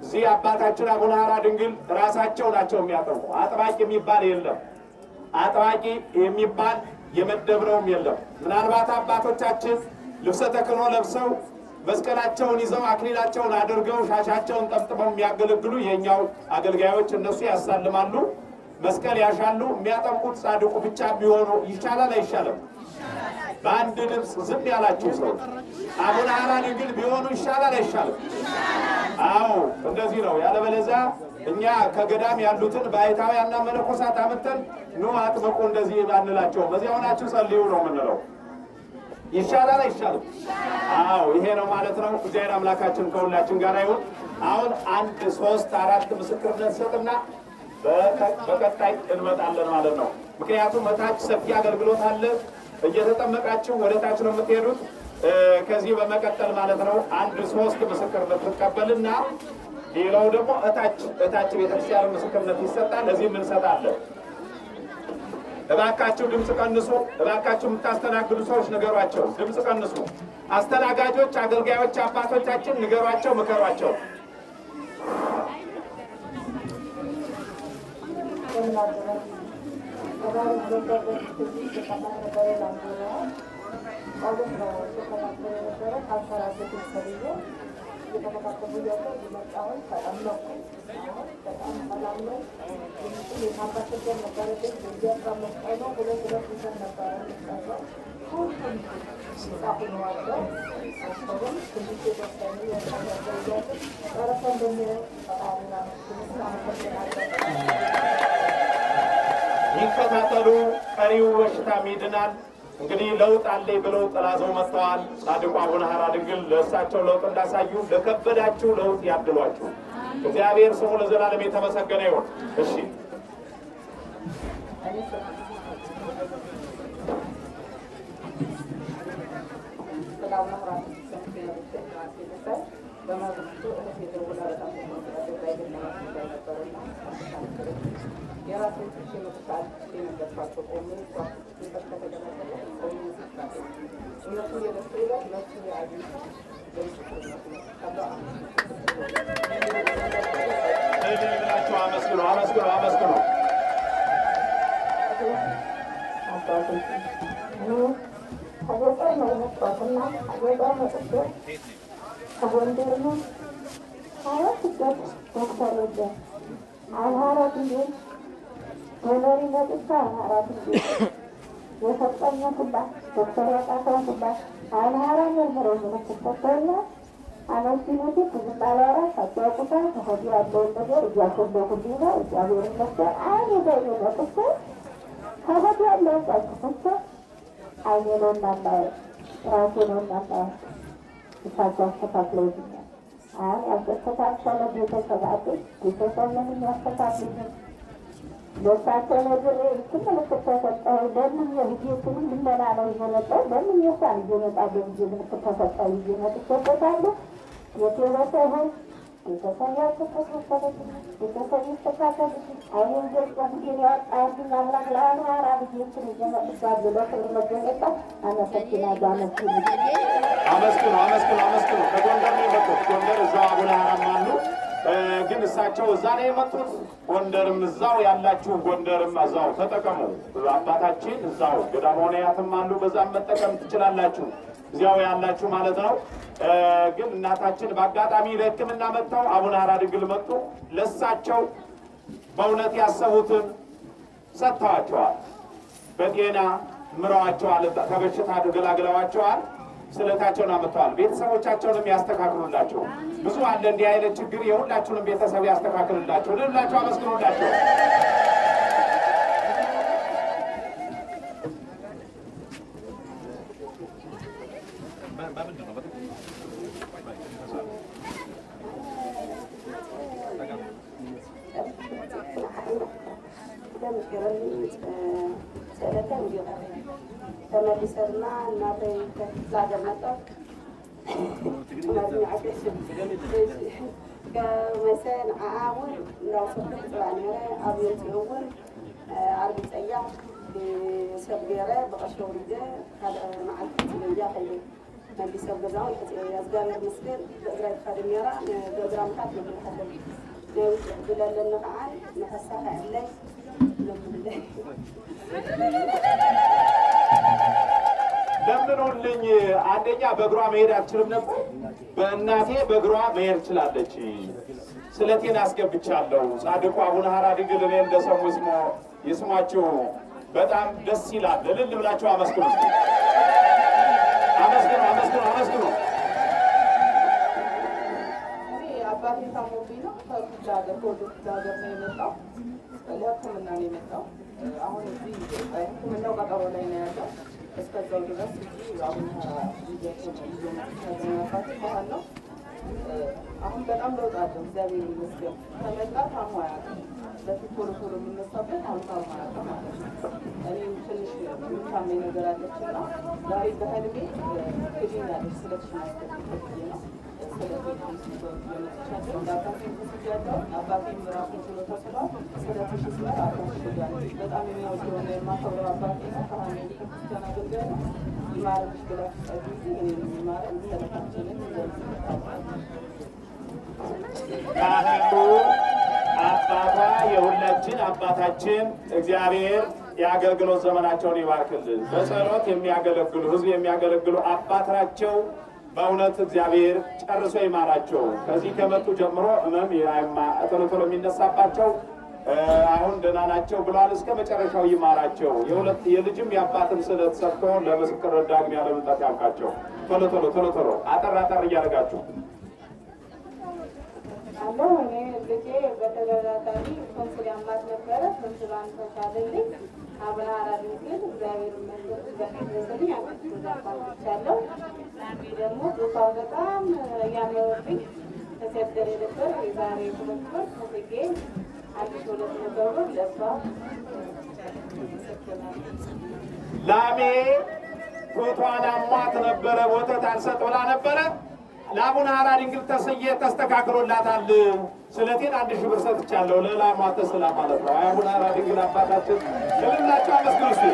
እዚህ አባታችን አቡነ ሐራ ድንግል ራሳቸው ናቸው የሚያጠምቁ። አጥባቂ የሚባል የለም። አጥባቂ የሚባል የመደብረውም የለም። ምናልባት አባቶቻችን ልብሰ ተክህኖ ለብሰው መስቀላቸውን ይዘው አክሊላቸውን አድርገው ሻሻቸውን ጠምጥመው የሚያገለግሉ የኛው አገልጋዮች እነሱ ያሳልማሉ። መስቀል ያሻሉ የሚያጠምቁት ጻድቁ ብቻ ቢሆኑ ይሻላል አይሻልም? በአንድ ድምፅ ዝም ያላችሁ ሰው አቡነ ሐራ ድንግል ቢሆኑ ይሻላል አይሻልም? አዎ እንደዚህ ነው። ያለበለዚያ እኛ ከገዳም ያሉትን ባይታውያንና መነኮሳት አመተን ኑ አጥምቁ እንደዚህ ባንላቸው በዚያ ሆናችሁ ጸልዩ ነው የምንለው። ይሻላል አይሻልም? አዎ ይሄ ነው ማለት ነው። እግዚአብሔር አምላካችን ከሁላችን ጋር ይሁን። አሁን 1 3 4 ምስክርነት ሰጥና በቀጣይ እንመጣለን ማለት ነው። ምክንያቱም እታች ሰፊ አገልግሎት አለ። እየተጠመቃችሁ ወደ ታች ነው የምትሄዱት። ከዚህ በመቀጠል ማለት ነው 1 3 ምስክርነት ትቀበልና ሌላው ደግሞ እታች ቤተክርስቲያን ምስክርነት ይሰጣል። ለዚህም እንሰጣለን። እባካችሁ ድምፅ ቀንሱ። እባካችሁ የምታስተናግዱ ሰዎች ንገሯቸው፣ ድምፅ ቀንሱ። አስተናጋጆች፣ አገልጋዮች፣ አባቶቻችን ንገሯቸው፣ ምከሯቸው። ይከታተሉ፣ ቀሪው በሽታም ይድናል። እንግዲህ ለውጥ አለኝ ብለው ጥላዘው መጥተዋል። ጻድቁ አቡነ ሐራ ድንግል ለእሳቸው ለውጥ እንዳሳዩ ለከበዳችሁ ለውጥ ያድሏችሁ። እግዚአብሔር ስሙ ለዘላለም የተመሰገነ ይሁን። እሺ ብላችሁ አመስግኑ፣ አመስግኑ፣ አመስግኑ። አመስግኑ፣ አመስግኑ፣ አመስግኑ። ከጎንደር ነው የመጡት። ጎንደር እዛው አቡነ ሐራም አሉ። ግን እሳቸው እዛ ነው የመጡት። ጎንደርም እዛው ያላችሁ ጎንደርም እዛው ተጠቀሙ። አባታችን እዛው ገዳማውያትም አሉ። በዛም መጠቀም ትችላላችሁ፣ እዚያው ያላችሁ ማለት ነው። ግን እናታችን በአጋጣሚ ለሕክምና መጥተው አቡነ ሐራ ድንግል መጡ። ለእሳቸው በእውነት ያሰቡትን ሰጥተዋቸዋል። በጤና ምረዋቸዋል። ከበሽታ ገላግለዋቸዋል። ስለታቸውን አመጥተዋል። ቤተሰቦቻቸውንም ያስተካክሉላቸው። ብዙ አለ እንዲህ አይነት ችግር። የሁላችሁንም ቤተሰብ ያስተካክሉላቸው። ልላቸው፣ አመስግኑላቸው። ተመልሰና እናቴ ከክፍለ ሀገር መጣሁ። ከመሰን አሁን እንዳው ሰፈር ጽባኔረ አብዮት ይሁን አርብ ጸያፍ ሰብገረ በቀሽው ልጅ ካለ ማዓት ትለያ ኸይለ መልሰው ገዛው ያዝጋር መስገር በእግራይ ካደሚራ በግራምታት ነው ካለ ነው ብለለን ከአን ነፈሳህ አለይ ለምን ለምኑልኝ። አንደኛ በእግሯ መሄድ አትችልም ነበር። በእናቴ በእግሯ መሄድ ትችላለች። ስለቴን አስገብቻለሁ። ጻድቁ አቡነ ሐራ ድንግል እኔ እንደሰሙ ይስሟችሁ። በጣም ደስ ይላል። እልል ብላችሁ አመስግኑ። አመስግኑ። አባቴ ታሞብኝ ነው። ከክፍለ ሀገር ክፍለ ሀገር ነው የመጣው። ለሕክምና ነው የመጣው። አሁን እዚህ ሕክምናው ቀጠሮ ላይ ነው ያለው። እስከዛው ድረስ አሁን ባህል ነው። አሁን በጣም ለውጥ አለው። እግዚአብሔር ይመስገን። ከመጣ ታሞ አያውቅም። በፊት ቶሎ ቶሎ የምነሳበት አሁን ታሞ አያውቅም ማለት ነው። እኔም ትንሽ የምታመኝ ነገር አለች እና ዛሬ በህልሜ ክድኛለች ስለትሽ ማስገድበት ጊዜ ነው አባቴም ራሱን ችሎ ተስሏል። ስለትሽ ስላት አባትሽ ሄዳለች። በጣም የሚወደውና የማከብረው አባቴ ነው። ካህን ቤተክርስቲያን አገልጋይ ነው። ይማረንሽ ብላችሁ ጸልዩ። እኔን የሚማረን ስለታችንን ካህኑ አባቷ የሁላችን አባታችን እግዚአብሔር የአገልግሎት ዘመናቸውን ይባርክልን። በጸሎት የሚያገለግሉ ሕዝብ የሚያገለግሉ አባት ናቸው። በእውነት እግዚአብሔር ጨርሶ ይማራቸው። ከዚህ ከመጡ ጀምሮ ሕመም ቶሎ ቶሎ የሚነሳባቸው አሁን ደህና ናቸው ብለዋል። እስከ መጨረሻው ይማራቸው። የልጅም የአባትም ስለት ሰጥቶ ለምስክር ዳግም ያለመምጣት ያብቃቸው። ቶሎ አጠር እያደረጋችሁ አለው። እኔ ልጄ በተደጋጋሚ ቶንሲል ያማት ነበረ። ቶንሲሏን ተሻለልኝ። አቡነ ሐራ ድንግል እግዚአብሔር ይመስገን ስለፈቀደልኝ አባትቻለሁ። ደግሞ ጡቷ በጣም እያመመብኝ ተቸገረ ነበር። የዛሬ 2 ወር ከፍጌ 1200 ብር ለሷ ላሜ ጡቷን አሟት ነበረ። ወተት አልሰጥ ብላ ነበረ። ለአቡነ ሐራ ድንግል ተስዬ ተስተካክሎላታል። ስለቴን 1000 ብር ሰጥቻለሁ። ለላሟ ተስላ ማለት ነው። አቡነ ሐራ ድንግል አባታችን ለሁላችሁ አመስግኑ እስቲ።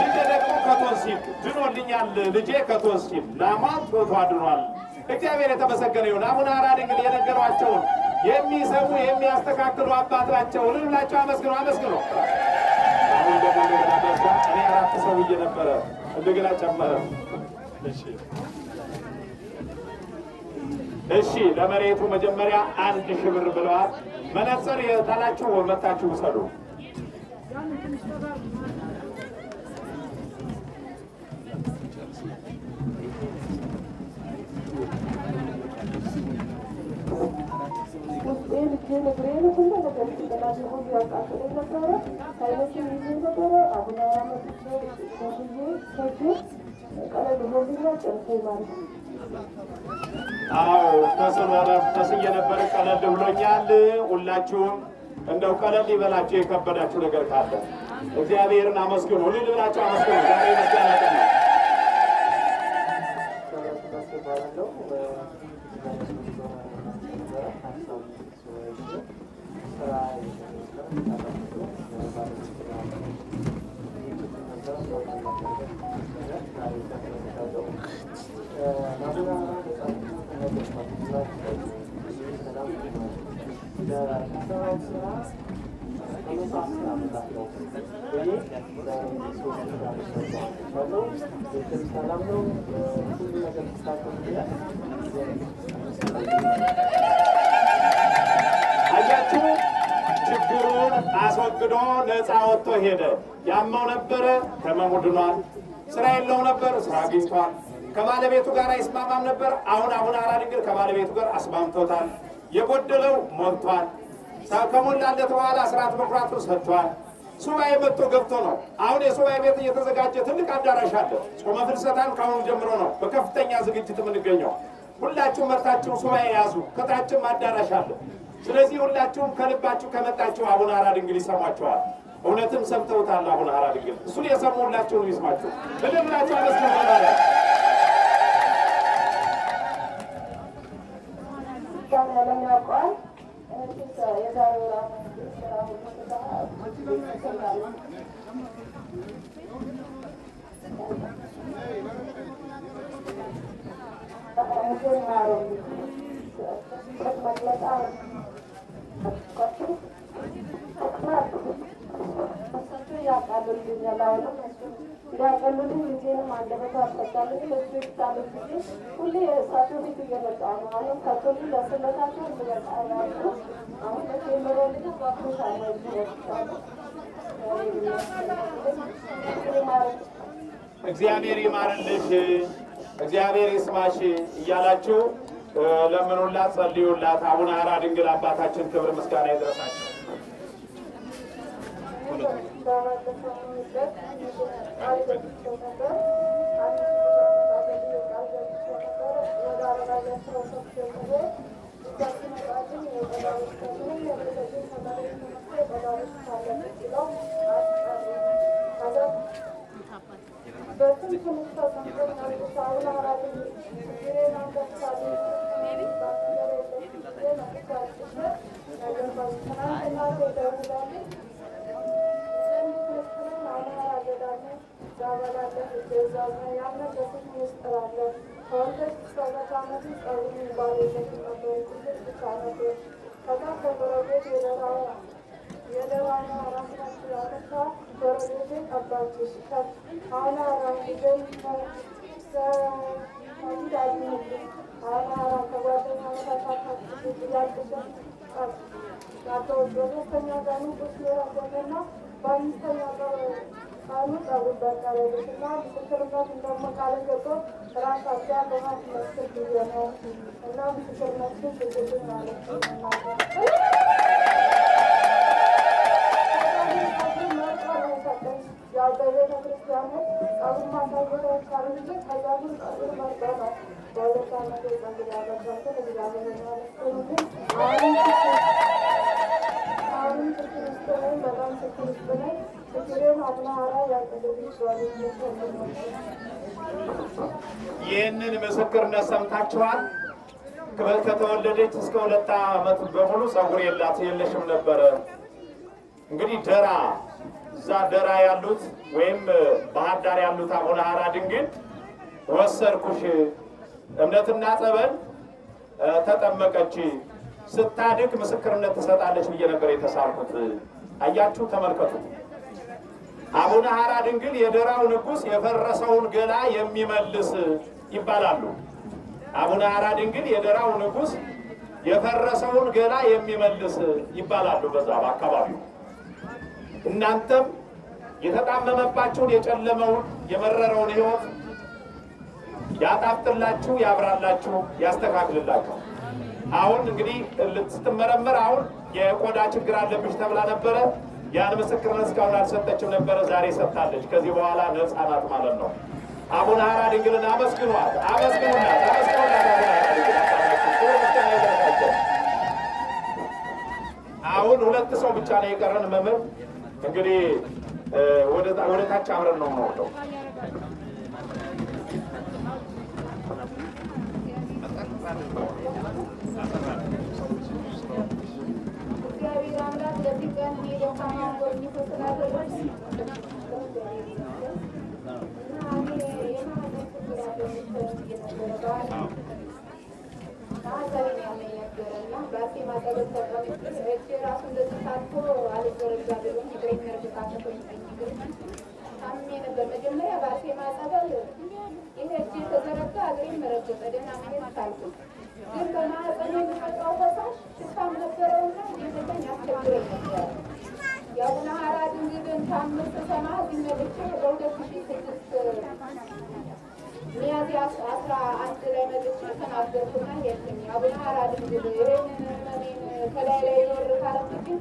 ልጄ ደግሞ ከቶንሲል ድኖልኛል። ልጄ ከቶንሲል ላሟ ጡቷ ድኗል። እግዚአብሔር የተመሰገነ ይሁን። አቡነ ሐራ ድንግል የነገሯቸውን የሚሰሙ የሚያስተካክሉ አባት ናቸው። ለሁላችሁ አመስግኑ። አሁን ደግሞ እንደገና ደርሳ እኔ 4 ሰው ነበረ እንደገና ጨመረ። እሺ ለመሬቱ መጀመሪያ 1000 ብር ብለዋል። መነጽር የጣላችሁ መታችሁ ውሰዱ። አዎ ተስዬ ነበር። ቀለል ብሎኛል። ሁላችሁም እንደው ቀለል ይበላችሁ የከበዳችሁ ነገር ካለ እግዚአብሔርን አመስግኑ። ሁሉ ብላችሁ አመስግኑ። ዛሬ መስጋና ቀን ነው። አያችሁ፣ ችግሩን አስወግዶ ነፃ ወጥቶ ሄደ። ያመው ነበረ፣ ከመሙ ድኗል። ስራ የለው ነበር፣ ስራ አግኝቷል። ከባለቤቱ ጋር አይስማማም ነበር። አሁን አቡነ ሐራ ድንግል ከባለቤቱ ጋር አስማምቶታል። የጎደለው ሞልቷል። ከሞላለት በኋላ አስራት በኩራቱን ሰጥቷል። ሱባኤ መጥቶ ገብቶ ነው። አሁን የሱባኤ ቤት እየተዘጋጀ ትልቅ አዳራሽ አለ። ጾመ ፍልሰታን ከአሁኑ ጀምሮ ነው በከፍተኛ ዝግጅት የምንገኘው። ሁላችሁም መርታችሁ ሱባኤ ያዙ። ከታችም አዳራሽ አለ። ስለዚህ ሁላችሁም ከልባችሁ ከመጣችሁ አቡነ ሐራ ድንግል ይሰሟቸዋል። እውነትም ሰምተውታል። አቡነ ሐራ ድንግል እሱን የሰሙ ሁላችሁን ይስማችሁ። ብላችሁ አመስግኑ። ያቃልልኛል። አሁንም እንዲያቀልልኝ ልጄንም አንደበቷ አልፈታልኝ። ለሱ ይቻለች ጊዜ ሁሌ እሳቸው ቤት እየመጣ ነው። አሁንም ከቶልኝ ለስለታቸው እንድበቃ ያሉ አሁን በቴምሮልኝ ባክሮች አለ ይወጣሉ። እግዚአብሔር ይማርልሽ፣ እግዚአብሔር ይስማሽ እያላችሁ ለምኑላት፣ ጸልዩላት። አቡነ ሐራ ድንግል አባታችን ክብር ምስጋና ይድረሳቸው። ይህንን ምስክርነት ሰምታችኋል። ከተወለደች እስከ 2 ዓመት በሙሉ ጸጉር የለሽም ነበረ። እንግዲህ እዛ ደራ ያሉት ወይም ባህር ዳር ያሉት አቡነ ሐራ ድንግል ወሰድኩሽ፣ እምነትና ጸበል ተጠመቀች፣ ስታድግ ምስክርነት ትሰጣለች ብዬ ነበር የተሳልኩት። አያችሁ፣ ተመልከቱ። አቡነ ሐራ ድንግል የደራው ንጉሥ የፈረሰውን ገላ የሚመልስ ይባላሉ። አቡነ ሐራ ድንግል የደራው ንጉሥ የፈረሰውን ገላ የሚመልስ ይባላሉ በዛ በአካባቢው። እናንተም የተጣመመባችሁን የጨለመውን የመረረውን ሕይወት ያጣፍጥላችሁ፣ ያብራላችሁ፣ ያስተካክልላችሁ። አሁን እንግዲህ ስትመረመር አሁን የቆዳ ችግር አለብሽ ተብላ ነበረ። ያን ምስክርነት እስካሁን አልሰጠችም ነበረ። ዛሬ ሰጥታለች። ከዚህ በኋላ ነፃ ናት ማለት ነው። አቡነ ሐራ ድንግልን አመስግኗት፣ አመስግኑላት፣ አመስግኑላት። አሁን 2 ሰው ብቻ ነው የቀረን። መምህር እንግዲህ ወደ ታች አብረን ነው የምንወርደው። የአቡነ ሐራ ድንግልን ታምር ስሰማ ሲመልቼ ሚያዝያ 11 ላይ መጥቼ ተናገርኩና ሄድኩኝ። አቡነ ሐራ ድንግል ይህንን ህመሜን ከላይ ላይ ዞር ካለብኝ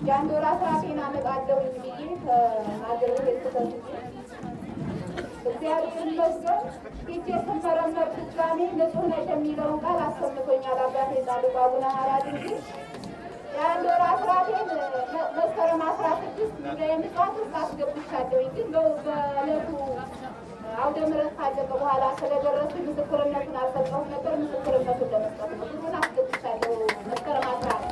የአንድ ወር አስራቴን አመጣለሁኝ ብዬ ከሀገር ቤት ተሰጥቼ እግዚአብሔር ይመስገን ፊቴ ስመረመር ድጋሜ ንጹሕ ነሽ የሚለውን ቃል አሰምቶኛል አባቴ ጻድቁ አቡነ ሐራ ድንግል። የአንድ ወር አስራቴን መስከረም 16 የምጽዋት ውስጥ አስገብቻለሁኝ። ግን በዕለቱ አውደ ምሕረት ካለቀ በኋላ ስለደረሱ ምስክርነቱን አልሰጠሁም ነበር። ምስክርነቱን ለመስጠት ነው። ብዙን አስገብቻለሁ። መስከረም 11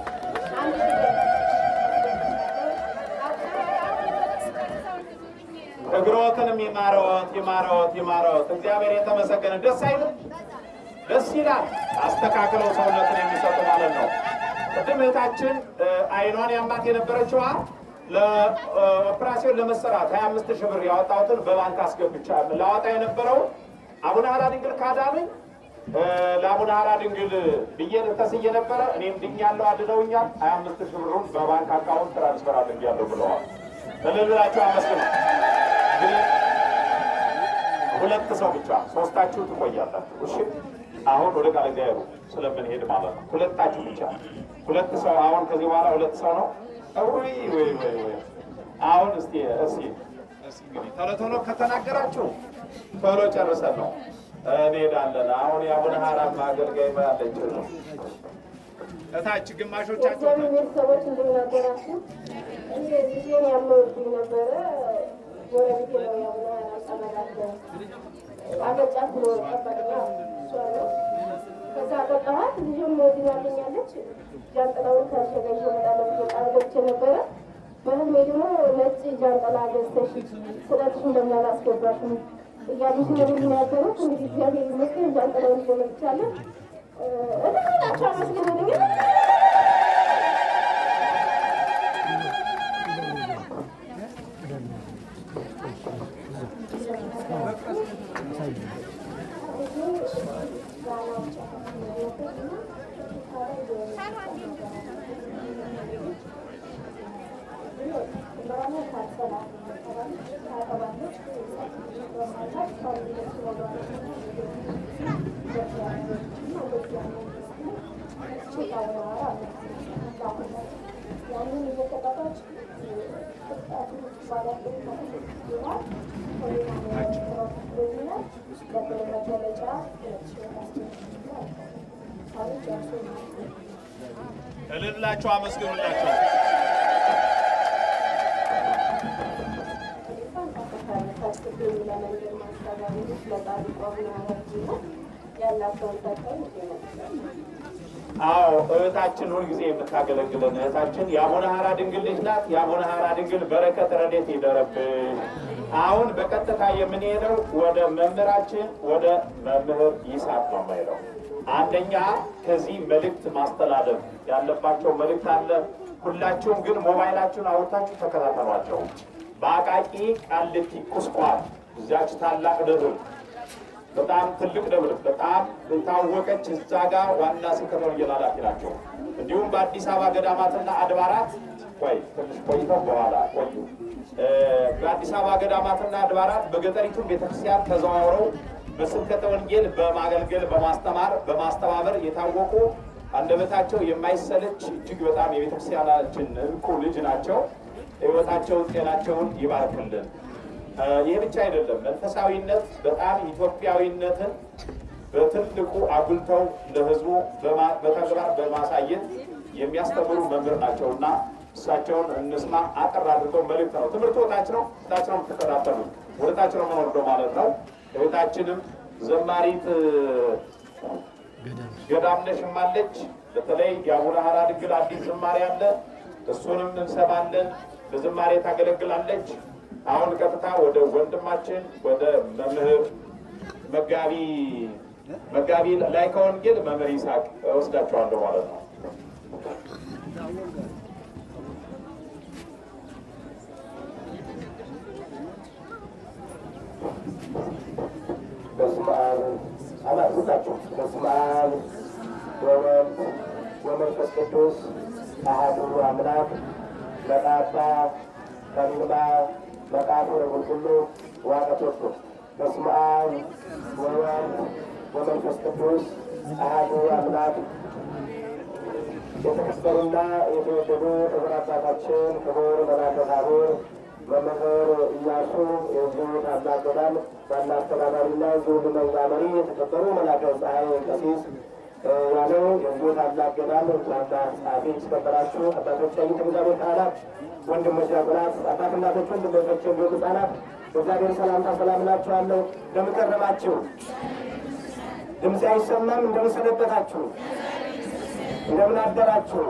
እግሮትንም ይማረዎት፣ ይማረዎት፣ ይማረዎት። እግዚአብሔር የተመሰገነ። ደስ አይልም? ደስ ይላል። አስተካክለው ሰውነትን የሚሰጡ ማለት ነው። ቅድም እህታችን አይኗን ያማት የነበረችዋ ለኦፕራሲዮን ለመሰራት 25,000 ብር ያወጣሁትን በባንክ አስገብቻለሁ። ላወጣ የነበረው አቡነ ሀራ ድንግል ካዳነኝ ለአቡነ ሀራ ድንግል ብዬ ተስዬ ነበረ። እኔም ድኛለሁ፣ አድነውኛል። 25,000 ብሩን በባንክ አካውንት ትራንስፈር አድርጌያለሁ ብለዋል። እልልላቸው አመስግኑ። እንግዲህ ሁለት ሰው ብቻ ሶስታችሁ ትቆያላችሁ። እሺ አሁን ወደ ቃል እግዚአብሔር ስለምንሄድ ማለት ነው። ሁለታችሁ ብቻ ሁለት ሰው አሁን ከዚህ በኋላ ሁለት ሰው ነው። ወይ አሁን እስቲ እንግዲህ ቶሎ ከተናገራችሁ ቶሎ ጨርሰን ነው እንሄዳለን። አሁን የአቡነ ሀራ አገልጋይ ያለች ነው እታች ግማሾቻችሁ ቤተሰቦች እንደሚናገራችሁ እኔ ልጄን ያመውብኝ ነበረ። ጎረቤቴ ነው የአቡነ ሀራ ጸበላለ አገጫት ነው ጠበቅና እሷ ነው። ከዛ አጠጣኋት። ልጅም ወዲናለኛለች። ጃንጥላውን ከሸገዥ መጣለሁ ቃል ገብቼ ነበረ። በህልሜ ደግሞ ነጭ ጃንጥላ ገዝተሽ ስለትሽ እንደምናላስገባሽም እያሉ ሲነግሩኝ ያደሩት። እንግዲህ እግዚአብሔር ይመስገን ጃንጥላውን ይዤ መጥቻለሁ። እላቸው አመስግኑልኝ። እልልላቸው አመስግኑላቸው። አዎ እህታችን ሁልጊዜ የምታገለግለን እህታችን የአቡነ ሀራ ድንግል ልጅ ናት። የአቡነ ሀራ ድንግል በረከት ረድኤት ይደረብን። አሁን በቀጥታ የምንሄደው ወደ መምህራችን ወደ መምህር ይስሐቅ ነው የምንሄደው። አንደኛ ከዚህ መልእክት ማስተላለፍ ያለባቸው መልእክት አለ። ሁላችሁም ግን ሞባይላችሁን አውርታችሁ ተከታተሏቸው። በአቃቂ ቃሊቲ ቁስቋም እዚያች ታላቅ ደብር በጣም ትልቅ ደብር በጣም የታወቀች እዛ ጋር ዋና ስብከተ ወንጌል ኃላፊ ናቸው። እንዲሁም በአዲስ አበባ ገዳማትና አድባራት ትንሽ ቆይተው በኋላ ቆዩ። በአዲስ አበባ ገዳማትና አድባራት በገጠሪቱን ቤተክርስቲያን ተዘዋውረው በስብከተ ወንጌል በማገልገል በማስተማር በማስተባበር የታወቁ አንደበታቸው የማይሰለች እጅግ በጣም የቤተክርስቲያናችን እንቁ ልጅ ናቸው። ሕይወታቸውን ጤናቸውን ይባርክልን። ይህ ብቻ አይደለም፣ መንፈሳዊነት በጣም ኢትዮጵያዊነትን በትልቁ አጉልተው ለሕዝቡ በተግባር በማሳየት የሚያስተምሩ መምህር ናቸውና እሳቸውን እንስማ። አጠር አድርገው መልእክት ነው። ትምህርቱ ወታች ነው የምትከታተሉት፣ ወደታች ነው የምንወርደው ማለት ነው። እህታችንም ዘማሪት ገዳምነሽም አለች። በተለይ የአቡነ ሀራ ድንግል አዲስ ዝማሬ አለ፣ እሱንም እንሰማለን። በዝማሬ ታገለግላለች። አሁን ቀጥታ ወደ ወንድማችን ወደ መምህር መጋቢ ላይ ከወንጌል መምህር ይስሐቅ ወስዳቸዋለሁ ማለት ነው። በስመ አብ ወወልድ ወመንፈስ ቅዱስ አሐዱ አምላክ መቃባ ከሚልማ መቃፉር ሁሉ ዋቀቶቱ። በስመ አብ ወወልድ ወመንፈስ ቅዱስ አሐዱ አምላክ። የተከበሩና የተወደዱ ክቡር አባታችን ክቡር መላከ ታቦር መምህር ኢያሱ የዚሁ ታላቅ ገዳም ዋና አስተዳዳሪና የዚሁ መንጋ መሪ፣ የተከበሩ መላከ ፀሐይ ቀሲስ ያለው የዚሁ ታላቅ ገዳም ዋና ጸሐፊ፣ የተከበራችሁ አባቶች፣ አይት እግዚአብሔር ካህናት፣ ወንድሞች ዲያቆናት፣ አባት እናቶች፣ ወንድሞች እንዲሁም ሕፃናት በእግዚአብሔር ሰላምታ ሰላም እላችኋለሁ። እንደምን ከረማችሁ? ድምፄ አይሰማም? እንደምን ሰነበታችሁ? እንደምን አደራችሁ?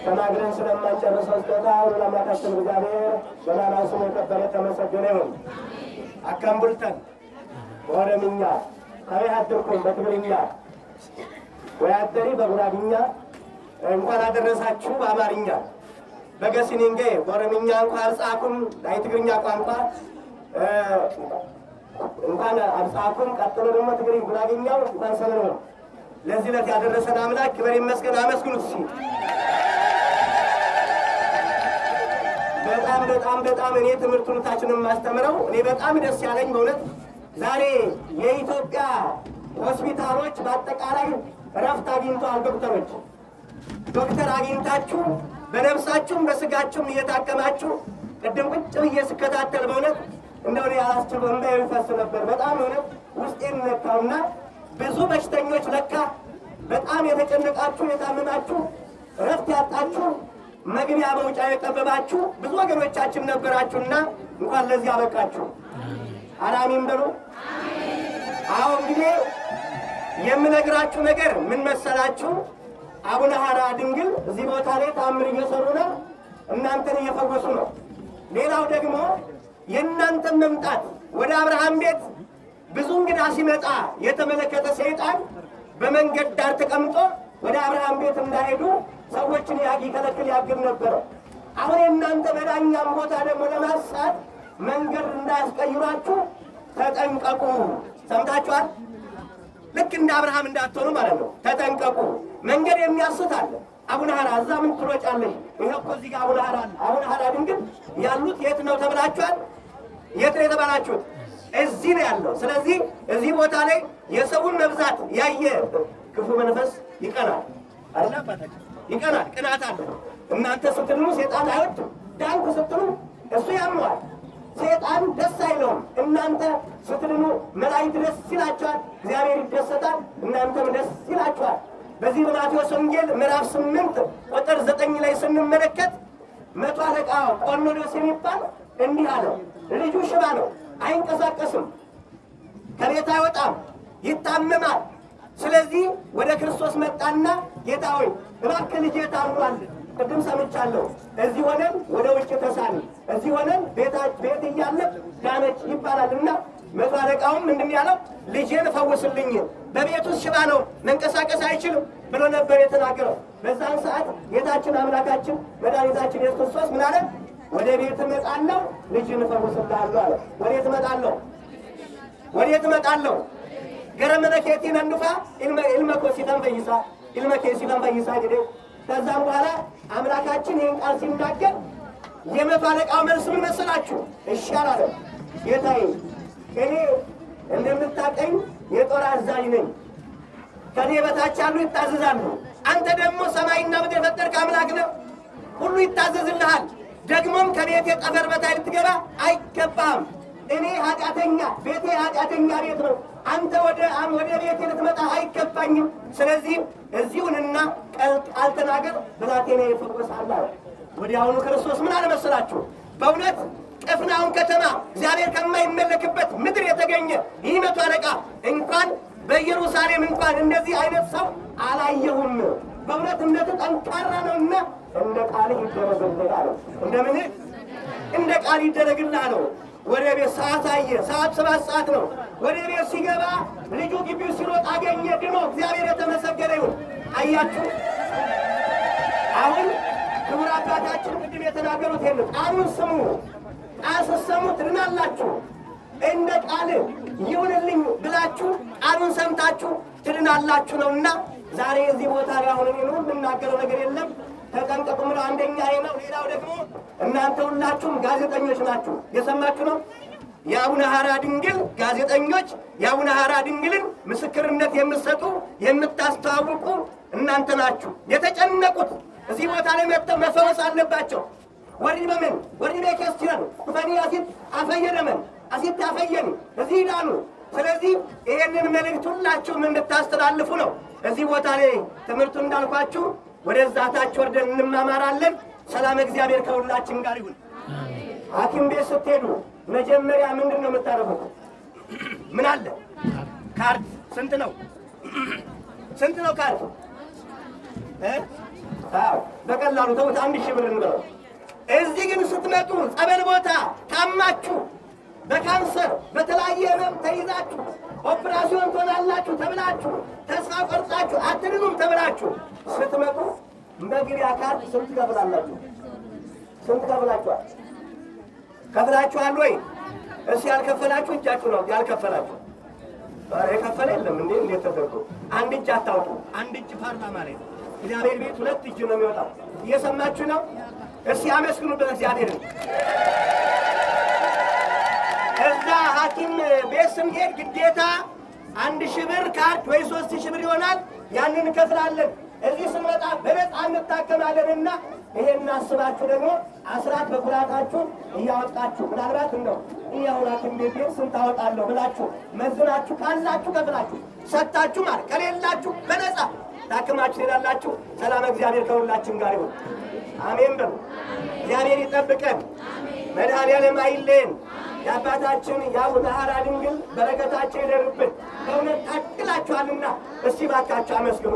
ተናግረን ስለማንጨርሰው ስጦታ ሁሉ አምላካችን እግዚአብሔር በማዳን ስሙ የከበረ የተመሰገነ ይሁን። አካምቡልተን በኦሮምኛ ከቤ አድርኩም በትግርኛ ወይ አደሪ በጉራግኛ እንኳን አደረሳችሁ በአማርኛ በገሲኒንጌ በኦሮምኛ እንኳ አልጻኩም ናይ ትግርኛ ቋንቋ እንኳን አልጻኩም። ቀጥሎ ደግሞ ትግርኛ ጉራጌኛው እንኳን ሰለነ ለዚህ ዕለት ያደረሰን አምላክ ክብር ይመስገን። አመስግኑት እስኪ። በጣም እኔ ትምህርቱን ታችንን ማስተምረው እኔ በጣም ደስ ያለኝ በእውነት ዛሬ የኢትዮጵያ ሆስፒታሎች በአጠቃላይ እረፍት አግኝተዋል። ዶክተር አግኝታችሁ በነፍሳችሁም በስጋችሁም እየታከማችሁ ቅድም ቁጭ ብዬ ስከታተል በእውነት እንደሆነ ያላስችል እንባዬ ይፈስ ነበር። በጣም እውነት ውስጤን ነካውና ብዙ በሽተኞች ለካ በጣም የተጨነቃችሁ የታመማችሁ እረፍት ያጣችሁ መግቢያ መውጫ የጠበባችሁ ብዙ ወገኖቻችን ነበራችሁና እንኳን ለዚህ አበቃችሁ። አሜን በሉ። አዎ እንግዲህ የምነግራችሁ ነገር ምን መሰላችሁ? አቡነ ሐራ ድንግል እዚህ ቦታ ላይ ተአምር እየሰሩ ነው፣ እናንተን እየፈወሱ ነው። ሌላው ደግሞ የእናንተን መምጣት ወደ አብርሃም ቤት ብዙ እንግዳ ሲመጣ የተመለከተ ሰይጣን በመንገድ ዳር ተቀምጦ ወደ አብርሃም ቤት እንዳይሄዱ ሰዎችን ይከለክል ያግድ ነበረ። አሁን የእናንተ መዳኛም ቦታ ደግሞ ለማሳት መንገድ እንዳያስቀይሯችሁ ተጠንቀቁ። ሰምታችኋል? ልክ እንደ አብርሃም እንዳትሆኑ ማለት ነው። ተጠንቀቁ። መንገድ የሚያስት አለ። አቡነ ሐራ እዛ ምን ትሮጫለሽ? ይሄ እኮ እዚህ ጋር አቡነ ሐራ ድንግል ያሉት የት ነው ተብላችኋል? የት ነው የተባላችሁት? እዚህ ነው ያለው። ስለዚህ እዚህ ቦታ ላይ የሰውን መብዛት ያየ ክፉ መንፈስ ይቀናል። አይደል አባታችን? ይቀናል። ቅናት አለ። እናንተ ስትድኑ ሴጣን አይወድም። ዳንኩ ስትሉ እሱ ያምነዋል። ሴጣን ደስ አይለውም። እናንተ ስትድኑ መላእክት ደስ ይላቸዋል፣ እግዚአብሔር ይደሰታል፣ እናንተም ደስ ይላቸዋል። በዚህ በማቴዎስ ወንጌል ምዕራፍ 8 ቁጥር 9 ላይ ስንመለከት 100 አለቃ ቆርኔሌዎስ የሚባል እንዲህ አለው። ልጁ ሽባ ነው፣ አይንቀሳቀስም፣ ከቤት አይወጣም፣ ይታመማል። ስለዚህ ወደ ክርስቶስ መጣና ጌታ ሆይ እባክህ ልጄ ታሟል፣ ቅድም ሰምቻለሁ፣ እዚህ ሆነን ወደ ውጭ ተሳኒ፣ እዚህ ሆነን ቤት እያለ ዳነች ይባላልና 100 አለቃውም ምንድን ያለው? ልጄን ፈውስልኝ፣ በቤት ውስጥ ሽባ ነው፣ መንቀሳቀስ አይችልም ብሎ ነበር የተናገረው። በዛን ሰዓት ጌታችን አምላካችን መድኃኒታችን ኢየሱስ ክርስቶስ ምን አለ? ወደ ቤት እመጣለሁ፣ ልጅን እፈውስልሃለሁ አለ። ወዴት እመጣለሁ? ወዴት እመጣለሁ? ገረመነ ኬቲ ነንፋ ኢልመኮ ሲተንፈይሳ ኢልመኬ ሲተንፈይሳ እንግዲህ ከዛም በኋላ አምላካችን ይህን ቃል ሲናገር የ100 አለቃው መልስ ምን መሰላችሁ? እሺ አላለም። ጌታዬ እኔ እንደምታውቀኝ የጦር አዛዥ ነኝ፣ ከኔ በታች ያሉ ይታዘዛሉ። አንተ ደግሞ ሰማይና ምድር የፈጠርክ አምላክ ነው፣ ሁሉ ይታዘዝልሃል። ደግሞም ከቤቴ ጠፈር በታይ ልትገባ አይገባም። እኔ ኃጢአተኛ፣ ቤቴ ኃጢአተኛ ቤት ነው። አንተ ወደ ቤቴ ልትመጣ አይገባኝም። ስለዚህ እዚሁንና ቃል ተናገር፣ ብላቴናዬ ይፈወሳል። ወዲያውኑ ክርስቶስ ምን አለ መሰላችሁ? በእውነት ቅፍርናሆም ከተማ እግዚአብሔር ከማይመለክበት ምድር የተገኘ ይህ 100 አለቃ እንኳን በኢየሩሳሌም እንኳን እንደዚህ አይነት ሰው አላየሁም። በእውነት እምነቱ ጠንካራ ነውና እንደ ቃልህ ይደረግልህ አለው። እንደምን እንደ ቃል ይደረግልህ አለው። ወደ ቤት ሰዓት አየ። ሰዓት 7 ሰዓት ነው። ወደ ቤት ሲገባ ልጁ ግቢው ሲሮጥ አገኘ፣ ድኖ። እግዚአብሔር የተመሰገነ ይሁን። አያችሁ፣ አሁን ክቡር አባታችን ቅድም የተናገሩት የለም። ቃሉን ስሙ። ቃል ስትሰሙ ትድናላችሁ። እንደ ቃል ይሁንልኝ ብላችሁ ቃሉን ሰምታችሁ ትድናላችሁ ነውና ዛሬ እዚህ ቦታ ላይ አሁን እኔ ነው የምናገረው ነገር የለም። ተጠንቀቁ ምለው አንደኛ ይሄ ነው። ሌላው ደግሞ እናንተ ሁላችሁም ጋዜጠኞች ናችሁ። የሰማችሁ ነው። የአቡነ ሐራ ድንግል ጋዜጠኞች፣ የአቡነ ሐራ ድንግልን ምስክርነት የምትሰጡ የምታስተዋውቁ እናንተ ናችሁ። የተጨነቁት እዚህ ቦታ ላይ መጥተው መፈወስ አለባቸው። ወሪድ በምን ወሪድ በከስቲራን ፈኒ አሲት አፈየደመን አሲት አፈየኒ እዚህ ዳኑ። ስለዚህ ይሄንን መልእክት ሁላችሁም እንድታስተላልፉ ነው። እዚህ ቦታ ላይ ትምህርቱ እንዳልኳችሁ ወደዛ ታች ወርደን እንማማራለን። ሰላም እግዚአብሔር ከሁላችን ጋር ይሁን። ሐኪም ቤት ስትሄዱ መጀመሪያ ምንድን ነው የምታደርጉት? ምን አለ? ካርድ። ስንት ነው? ስንት ነው ካርድ? በቀላሉ ተውት፣ 1000 ብር እንበለው። እዚህ ግን ስትመጡ ጸበል ቦታ ታማችሁ፣ በካንሰር በተለያየ ህመም ተይዛችሁ ኦፕራሲዮን ትሆናላችሁ ተብላችሁ ተስፋ ቆርጣችሁ አትድኑም ተብላችሁ ስትመጡ መግቢያ ካርድ ስንት ትከፍላላችሁ? ስንት ከፍላችኋል? ከፍላችኋል ወይ? እስኪ ያልከፈላችሁ እጃችሁ ነው። ያልከፈላችሁ የከፈለ የለም እንዴ? እንዴት ተደርጎ አንድ እጅ አታውጡ። አንድ እጅ ፓርታ ማለት እግዚአብሔር ቤት ሁለት እጅ ነው የሚወጣው። እየሰማችሁ ነው? እስኪ አመስግኑበት እግዚአብሔርን። እዛ ሐኪም ቤት ስንሄድ ግዴታ 1000 ብር ካርድ ወይ 3000 ብር ይሆናል። ያንን እንከፍላለን። እዚህ ስንመጣ በነፃ እንታከማለንና ይሄን አስባችሁ ደግሞ አስራት በኩራታችሁ እያወጣችሁ ምናልባት እንደው እያሁን ሐኪም ቤት ስንት አወጣለሁ ብላችሁ መዝናችሁ ካላችሁ ከፍላችሁ ሰጥታችሁ ማለት ከሌላችሁ በነፃ ታክማችሁ ትሄዳላችሁ። ሰላም እግዚአብሔር ከሁላችን ጋር ይሁን። አሜን በሉ። እግዚአብሔር ይጠብቀን። መድኃኔዓለም አይለየን። የአባታችን የአቡነ ሐራ ድንግል በረከታቸው ይደርብን። በእውነት ታድላችኋልና እስቲ ባካችሁ አመስግኑ።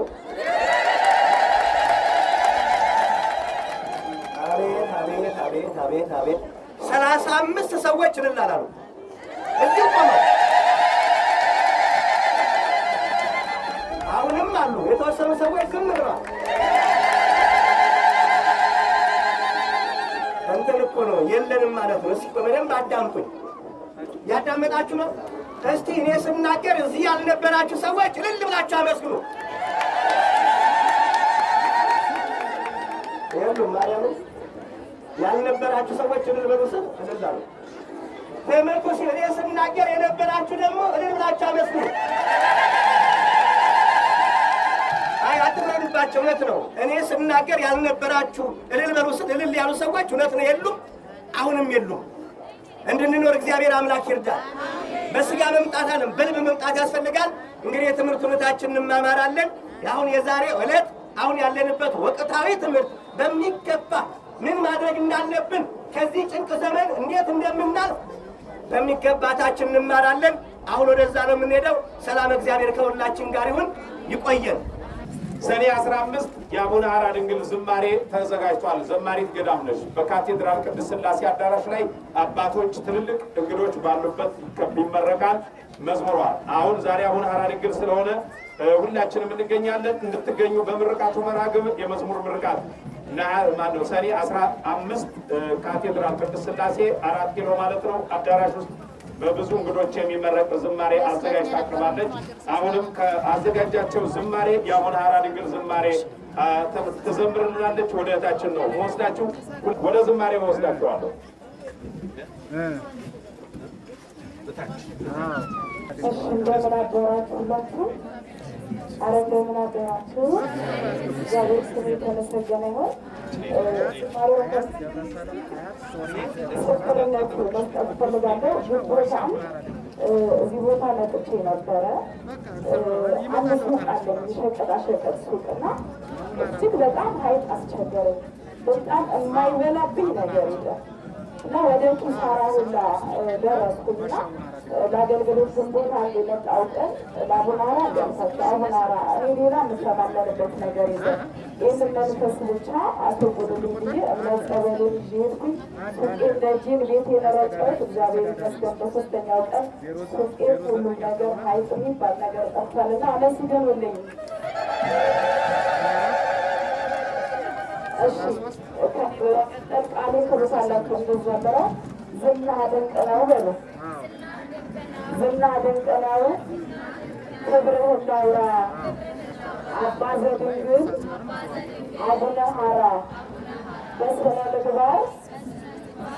አቤት አቤት አቤት አቤት አቤት! 35 ሰዎች እንላላሉ እዚህ ቆመው። አሁንም አሉ የተወሰኑ ሰዎች ዝም ብለዋል። እንትን እኮ ነው የለንም ማለት ነው። እስኪ በደንብ አዳምጡኝ። ያዳመጣችሁ ነው? እስቲ እኔ ስናገር እዚህ ያልነበራችሁ ሰዎች እልል ብላችሁ አመስግኑ። የሉም ማርያም ያልነበራችሁ ሰዎች እልል በሉ ስል እልል አሉ። በመልኩስ እኔ ስናገር የነበራችሁ ደግሞ እልል ብላችሁ አመስግኑ። አይ አትፍረዱባቸው፣ እውነት ነው። እኔ ስናገር ያልነበራችሁ እልል በሉ ስል እልል ያሉ ሰዎች እውነት ነው የሉም፣ አሁንም የሉም። እንድንኖር እግዚአብሔር አምላክ ይርዳል። በስጋ መምጣት አለም በልብ መምጣት ያስፈልጋል። እንግዲህ የትምህርት ሁኔታችንን እንማማራለን። አሁን የዛሬው ዕለት አሁን ያለንበት ወቅታዊ ትምህርት በሚገባ ምን ማድረግ እንዳለብን ከዚህ ጭንቅ ዘመን እንዴት እንደምናልፍ በሚገባታችን እንማራለን። አሁን ወደዛ ነው የምንሄደው። ሰላም እግዚአብሔር ከሁላችን ጋር ይሁን። ይቆየን። ሰኔ 15 የአቡነ ሐራ ድንግል ዝማሬ ተዘጋጅቷል። ዘማሪት ገዳም ነች። በካቴድራል ቅድስት ሥላሴ አዳራሽ ላይ አባቶች ትልልቅ እንግዶች ባሉበት ይመረቃል መዝሙሯ። አሁን ዛሬ አቡነ ሐራ ድንግል ስለሆነ ሁላችንም እንገኛለን። እንድትገኙ በምርቃቱ መርሃ ግብር የመዝሙር ምርቃት ማነው ሰኔ 15 ካቴድራል ቅድስት ሥላሴ 4 ኪሎ ማለት ነው አዳራሽ ውስጥ በብዙ እንግዶች የሚመረቅ ዝማሬ አዘጋጅ ታቀርባለች። አሁንም ከአዘጋጃቸው ዝማሬ የአቡነ ሐራ ድንግል ዝማሬ ትዘምርልናለች። ወደ እህታችን ነው መወስዳችሁ፣ ወደ ዝማሬ መወስዳችኋለሁ። እንደምን አደራችሁ ሁላችሁ? ኧረ እንደምን አደራችሁ? እግዚአብሔር ስም የተመሰገነ ይሁን። ምስክርነት መስጠት እፈልጋለሁ። ቦታም እዚህ ቦታ መጥቼ ነበረ። አንድ ሱቅ አለኝ የሸቀጣሸቀጥ ሱቅና እጅግ በጣም ሀይል አስቸገረኝ። በጣም የማይበላብኝ ነገር የለም እና ወደ ኪሳራ ሁላ ደረስኩኝና ለአገልግሎት ግንቦት አንድ የመጣው ቀን ለአቡነ ሐራ ደርሳቸው አቡነ ሐራ እኔ ሌላ የምሰማለንበት ነገር የለም፣ ይህንን መንፈስ ብቻ አስወግዱልኝ ብዬ እምነት ጸበሌን ይዤ ሄድኩኝ። ሱቄን ደጄን ቤቴን ረጨሁት። እግዚአብሔር ይመስገን በሶስተኛው ቀን ሱቄን ሁሉም ነገር ሀይጥ የሚባል ነገር ጠፍቷልና አመስግኑልኝ። እሺ ቃሌ ከብሳላችሁ እንደዘመረው ዝና ድንቅ ነው በሉ። ዝና ድንቅ ነው ክብርህን ላውራ አባ ዘድንግል አቡነ ሐራ በስነ ምግባር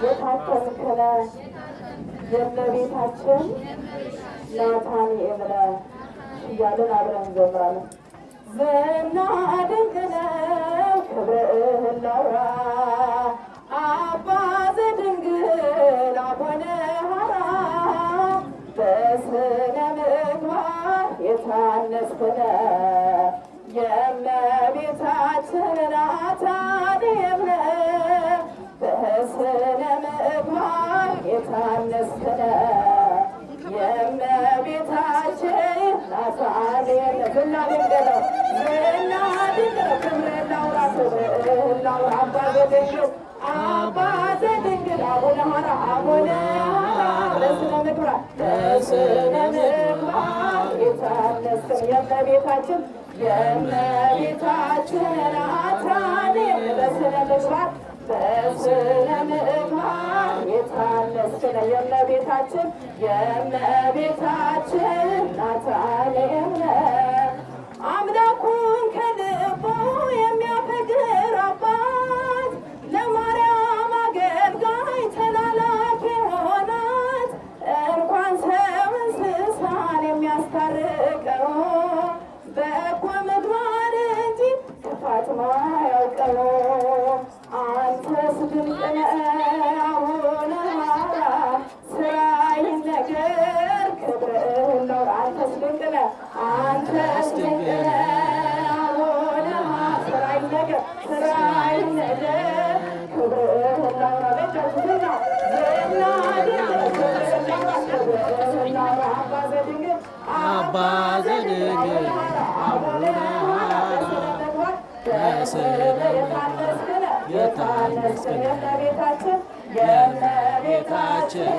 የታተምክነ የእመቤታችን ናታንኤል ነህ እያልን አብረን እንዘምራለን። ዝና ድንቅ ነው ክብርህን ላውራ አባ ዘድንግል አቡነ ሐራ በስነ ምግባር የታነጽክነ የእመቤታችን ናታንኤል ነህ። በስነ ምግባር የታነጽክነ የእመቤታችን ናታንኤል ነህ። ዝና ድንቅ ነው፣ ዝና ድንቅ ነው ክብርህን ላውራ ክብርህን ላውራ አባ ዘድንግል አባ ዘድንግል አቡነ ሐራ አቡነ ሐራ በስነ ምግባር የታነጽክነ የእመቤታችን ናታንኤል በስነ ምግባር በስነ ምግባር የታነጽክ ነህ የእመቤታችን ናታኔም ነህ። አምላኩን ከልቡ የሚያፈቅር አባት ለማርያም አገልጋይ ተላላኪ ሆናት እንኳን ሰው እንስሳን የሚያስታርቀው በጎ ምግባር እንጂ ክፋት ማያውቀው አንተስ ድንቅ ነህ አቡነ ማርያም ስራህ ይነገር ክብርህን ነው። አንተስ ድንቅ ነህ አቡነ ማርያም ስራህ ይነገር ክብርህን ነው። አባ ዘድንግል አቡነ የታነጽክ የእመቤታችን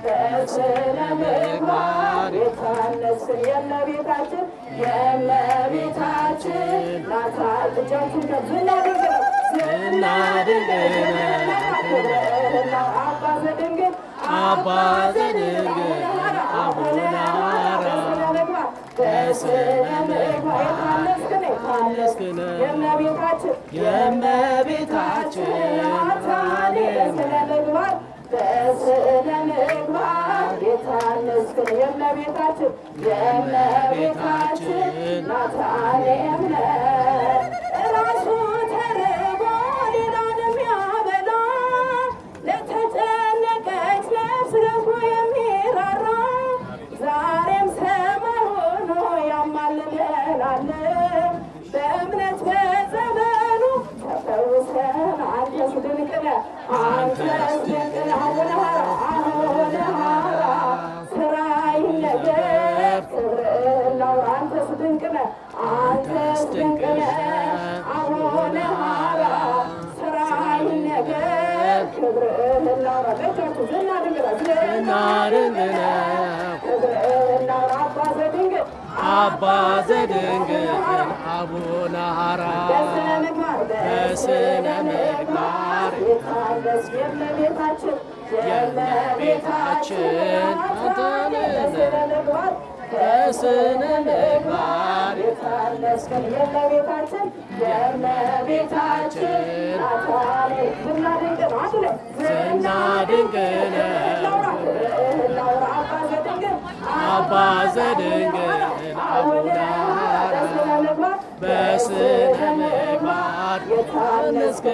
በስነ ምግባር የታነጽክ የእመቤታችን ናታ እጃችን ከብዝና ድንግል አባ ዘድንግል አቡነ በስነ ምግባር የታነጽክ የእመቤታችን በስነ ምግባር የታነጽክ የእመቤታችን ናታኔም ነህ። እራሱ ተርቦ ሌላን የሚያበላ ለተጨነቀች ነፍስ ደግሞ የሚራራ ዛሬም ሰማይ ሆኖ ያማልደናል። በእምነት በጸበሉ ተፈውሰን አንተስ ድንቅ ነህ አቡነ ሐራ ስራህ ይነገር ክብርህን ላውራ። አንተስ ድንቅ ነህ አቡነ ሐራ ስራህ ይነገር ክብርህን ላውራ። ደጃችሁ ዝና ድንግል ክብርህን ላውራ። አባ ዘድንግል አቡነ ሐራ በስነ ምግባር የታነጽክ የእመቤታችን በስነ ምግባር የታነጽክ የእመቤታችን ዝና ድንቅ ነው። አባ ዘድንግል አቡነ ሐራ በስነ ምግባር የታነጽክ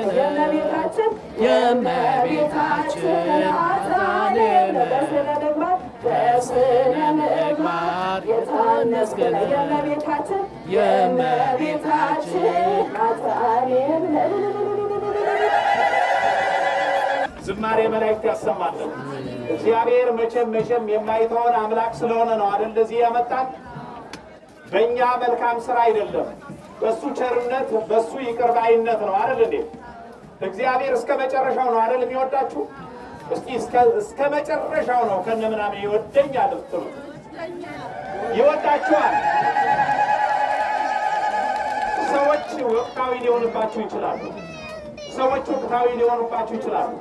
የእመቤታችን ናታኔም በስነ ምግባር የታነጽክ የእመቤታችን ናታኔም። ዝማሬ መላእክት ያሰማልን። እግዚአብሔር መቼም የማይተወን አምላክ ስለሆነ ነው አይደል እንደዚህ ያመጣን። በእኛ መልካም ስራ አይደለም፣ በሱ ቸርነት በሱ ይቅር ባይነት ነው አይደል እንዴ? እግዚአብሔር እስከ መጨረሻው ነው አይደል የሚወዳችሁ? እስቲ እስከ መጨረሻው ነው ከነ ምናምን ይወደኛል ብትሉ ይወዳችኋል። ሰዎች ወቅታዊ ሊሆንባችሁ ይችላሉ።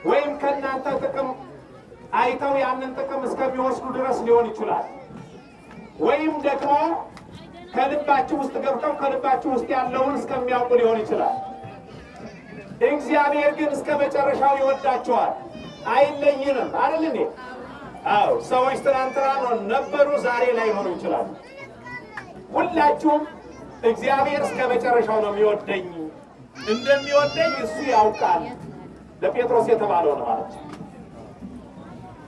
ወይም ከእናንተ ጥቅም አይተው ያንን ጥቅም እስከሚወስዱ ድረስ ሊሆን ይችላል። ወይም ደግሞ ከልባችሁ ውስጥ ገብተው ከልባችሁ ውስጥ ያለውን እስከሚያውቁ ሊሆን ይችላል። እግዚአብሔር ግን እስከ መጨረሻው ይወዳችኋል፣ አይለይንም አይደል እንዴ? አዎ፣ ሰዎች ትናንትና ነበሩ፣ ዛሬ ላይ ሆኑ ይችላሉ። ሁላችሁም እግዚአብሔር እስከ መጨረሻው ነው የሚወደኝ፣ እንደሚወደኝ እሱ ያውቃል። ለጴጥሮስ የተባለው ነው ማለት ነው።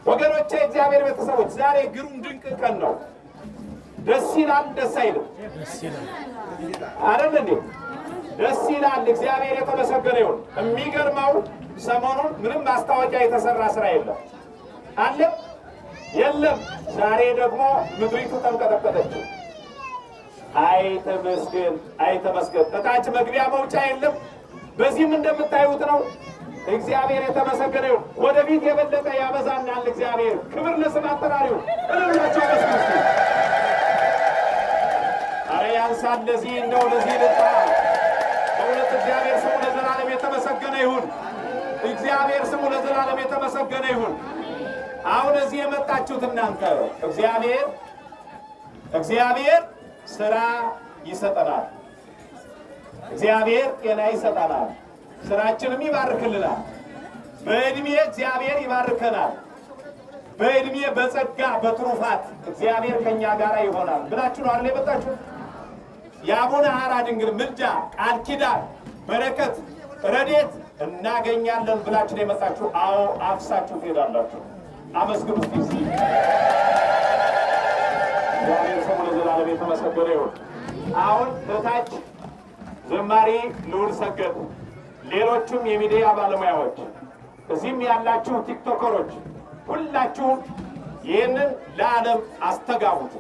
ወገኖቼ፣ እግዚአብሔር ቤተሰቦች፣ ዛሬ ግሩም ድንቅ ቀን ነው። ደስ ይላል፣ ደስ አይልም? አይደል እንዴ? ደስ ይላል። እግዚአብሔር የተመሰገነ ይሁን። የሚገርመው ሰሞኑን ምንም ማስታወቂያ የተሰራ ስራ የለም አለ የለም። ዛሬ ደግሞ ምድሪቱ ተንቀጠቀጠች። አይ ተመስገን፣ አይ ተመስገን። ከታች መግቢያ መውጫ የለም። በዚህም እንደምታዩት ነው። እግዚአብሔር የተመሰገነ ይሁን። ወደፊት የበለጠ ያበዛናል እግዚአብሔር። ክብር ለስም አጠራሪው እልላቸው መስክስቱ አረ ያንሳል። ለዚህ እንደው ለዚህ ልጣ በእውነት እግዚአብሔር ስሙ ለዘላለም የተመሰገነ ይሁን። እግዚአብሔር ስሙ ለዘላለም የተመሰገነ ይሁን። አሁን እዚህ የመጣችሁት እናንተ እግዚአብሔር ስራ ይሰጠናል። እግዚአብሔር ጤና ይሰጠናል። ስራችንም ይባርክልናል። በእድሜ እግዚአብሔር ይባርከናል። በእድሜ በጸጋ በትሩፋት እግዚአብሔር ከኛ ጋር ይሆናል ብላችሁ ነው አይደል የመጣችሁ? የአቡነ ሐራ ድንግል ምልጃ፣ ቃል ኪዳን፣ በረከት፣ ረድኤት እናገኛለን ብላችሁ ነው የመጣችሁ። አዎ አፍሳችሁ ትሄዳላችሁ። አመስግኑ እስቲ። እግዚአብሔር ስሙ ለዘላለም የተመሰገነ ይሁን። አሁን እታች ዘማሪ ልዑል ሰገድ፣ ሌሎቹም የሚዲያ ባለሙያዎች፣ እዚህም ያላችሁ ቲክቶከሮች ሁላችሁም ይህንን ለዓለም አስተጋቡት።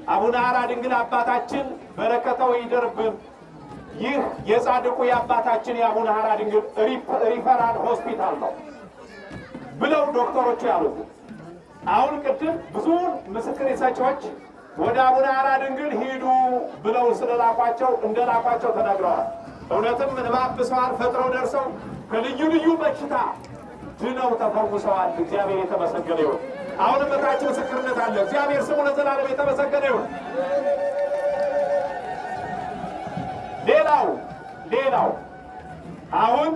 አቡነ ሐራ ድንግል አባታችን በረከተው ይደርብን። ይህ የጻድቁ የአባታችን የአቡነ ሐራ ድንግል ሪፈራል ሆስፒታል ነው ብለው ዶክተሮቹ ያሉት። አሁን ቅድም ብዙ ምስክር ሰጪዎች ወደ አቡነ ሐራ ድንግል ሂዱ ብለው ስለላኳቸው እንደላኳቸው ተናግረዋል። እውነትም እንባብሰዋል። ፈጥረው ደርሰው ከልዩ ልዩ በሽታ ድነው ተፈውሰዋል። እግዚአብሔር የተመሰገነ ይሁን። አሁንም በታች ምስክርነት አለ። እግዚአብሔር ስሙ ለዘላለም የተመሰገነ ይሁን። ሌላው አሁን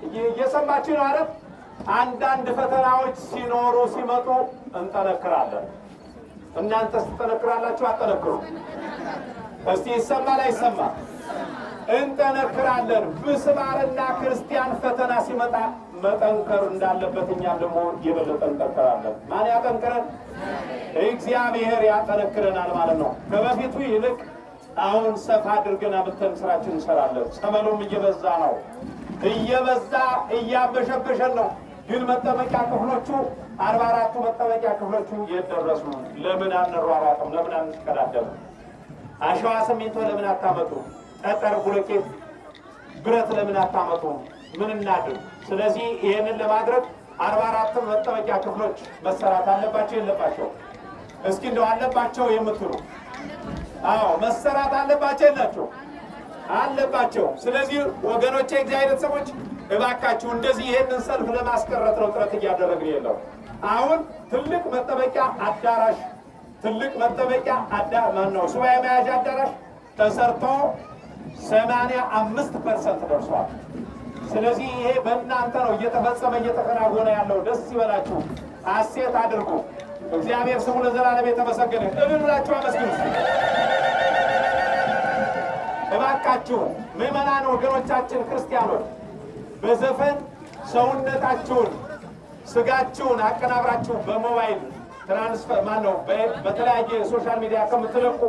እየሰማችሁ ነው አይደል? አንዳንድ ፈተናዎች ሲኖሩ ሲመጡ እንጠነክራለን። እናንተ ትጠነክራላችሁ አጠነክሩ? እስቲ ይሰማል አይሰማ? እንጠነክራለን። ምስማርና ክርስቲያን ፈተና ሲመጣ መጠንከር እንዳለበት እኛም ደግሞ የበለጠ እንጠንክራለን። ማን ያጠንክረን? እግዚአብሔር ያጠነክረናል ማለት ነው። ከበፊቱ ይልቅ አሁን ሰፋ አድርገን አብተን ስራችን እንሰራለን። ጸበሉም እየበዛ ነው፣ እየበዛ እያበሸበሸን ነው። ግን መጠመቂያ ክፍሎቹ 44ቱ መጠመቂያ ክፍሎቹ የደረሱ ለምን አንሯሯጥም? ለምን አንቀዳደም? አሸዋ ሲሚንቶ ለምን አታመጡ? ጠጠር ብሎኬት ብረት ለምን አታመጡ? ምን እናድርግ? ስለዚህ ይህንን ለማድረግ 44ቱ መጠመቂያ ክፍሎች መሰራት አለባቸው የለባቸው? እስኪ እንደው አለባቸው የምትሉ አዎ መሰራት አለባቸው የላቸው? አለባቸው። ስለዚህ ወገኖቼ እግዚአብሔር ሰዎች እባካችሁ እንደዚህ ይሄንን ሰልፍ ለማስቀረት ነው ጥረት እያደረግን ያለው። አሁን ትልቅ መጠበቂያ አዳራሽ ሱባኤ መያዣ አዳራሽ ተሰርቶ 85% ደርሷል። ስለዚህ ይሄ በእናንተ ነው እየተፈጸመ እየተከናወነ ያለው። ደስ ይበላችሁ፣ ሐሴት አድርጉ። እግዚአብሔር ስሙ ለዘላለም የተመሰገነ እልል ብላችሁ አመስግኑ። እባካችሁ ምዕመናን ወገኖቻችን ክርስቲያኖች በዘፈን ሰውነታችሁን ስጋችሁን አቀናብራችሁ በሞባይል ትራንስፈር በተለያየ ሶሻል ሚዲያ ከምትለቁ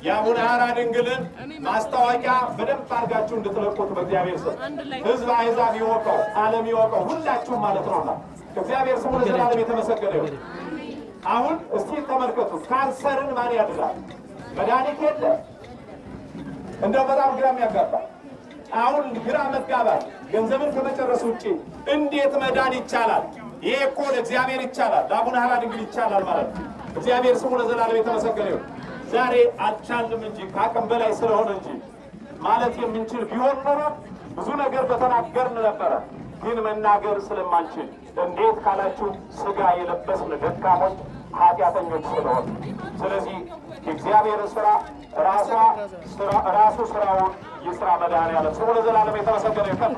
የአቡነ ሐራ ድንግልን ማስታወቂያ በደንብ አድርጋችሁ እንድትለቁት በእግዚአብሔር ስም ሕዝብ አሕዛብ ይወቀው፣ ዓለም ይወቀው፣ ሁላችሁም ማለት ነውና እግዚአብሔር ስሙ ለዘላለም የተመሰገነ ይሁን። አሁን እስቲ ተመልከቱ። ካንሰርን ማን ያድናል? መድኃኒት የለ። እንደው በጣም ግራ የሚያጋባ አሁን ግራ መጋባት ገንዘብን ከመጨረስ ውጭ እንዴት መዳን ይቻላል? ይሄ እኮ ለእግዚአብሔር ይቻላል፣ ለአቡነ ሐራ ድንግል ይቻላል ማለት ነው። እግዚአብሔር ስሙ ለዘላለም የተመሰገነ ይሁን። ዛሬ አልቻልንም እንጂ ከአቅም በላይ ስለሆነ እንጂ ማለት የምንችል ቢሆን ኖሮ ብዙ ነገር በተናገርን ነበረ። ግን መናገር ስለማንችል እንዴት ካላችሁ ሥጋ የለበስን ደካሞች ኃጢአተኞች ስለሆን፣ ስለዚህ የእግዚአብሔርን ሥራ ራሱ ሥራውን ይስራ። መድኃኔዓለም ስሙ ለዘላለም የተመሰገነ ይሁን።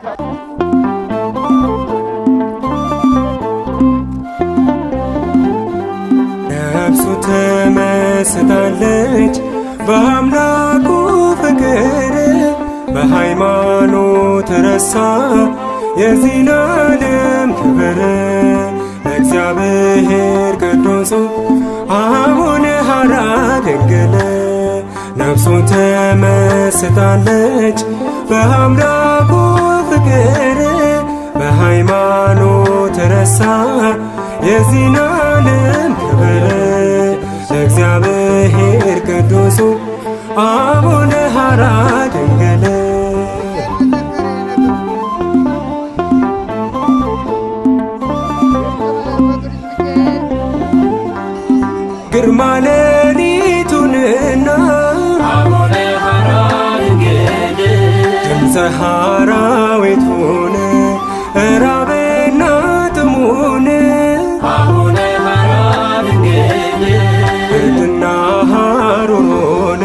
ነፍሱ ተመስጣለች በአምላኩ ፍቅር፣ በሃይማኖት ረሳ የዚህን ዓለም ክብር። እግዚአብሔር ቅዱሱ አቡነ ሐራ ድንግል ነፍሱ ተመስጣለች በአምላኩ ፍቅር፣ በሃይማኖት ረሳ የዚህን ዓለም ክብር። እግዚአብሔር ቅዱሱ አቡነ ሐራ ድንግል ግርማ ሌሊቱንና አቡነ ሐራ ድንግል ድምፀ ሐራዊቱን ራብና ጥሙን አቡነ ሐራ ድንግል ብርድና ሐሩሩን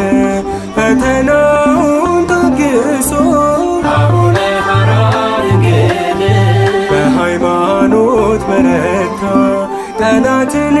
ፈተናውን ታግሶ አቡነ ሐራ ድንግል በሃይማኖት በረታ ጠላትን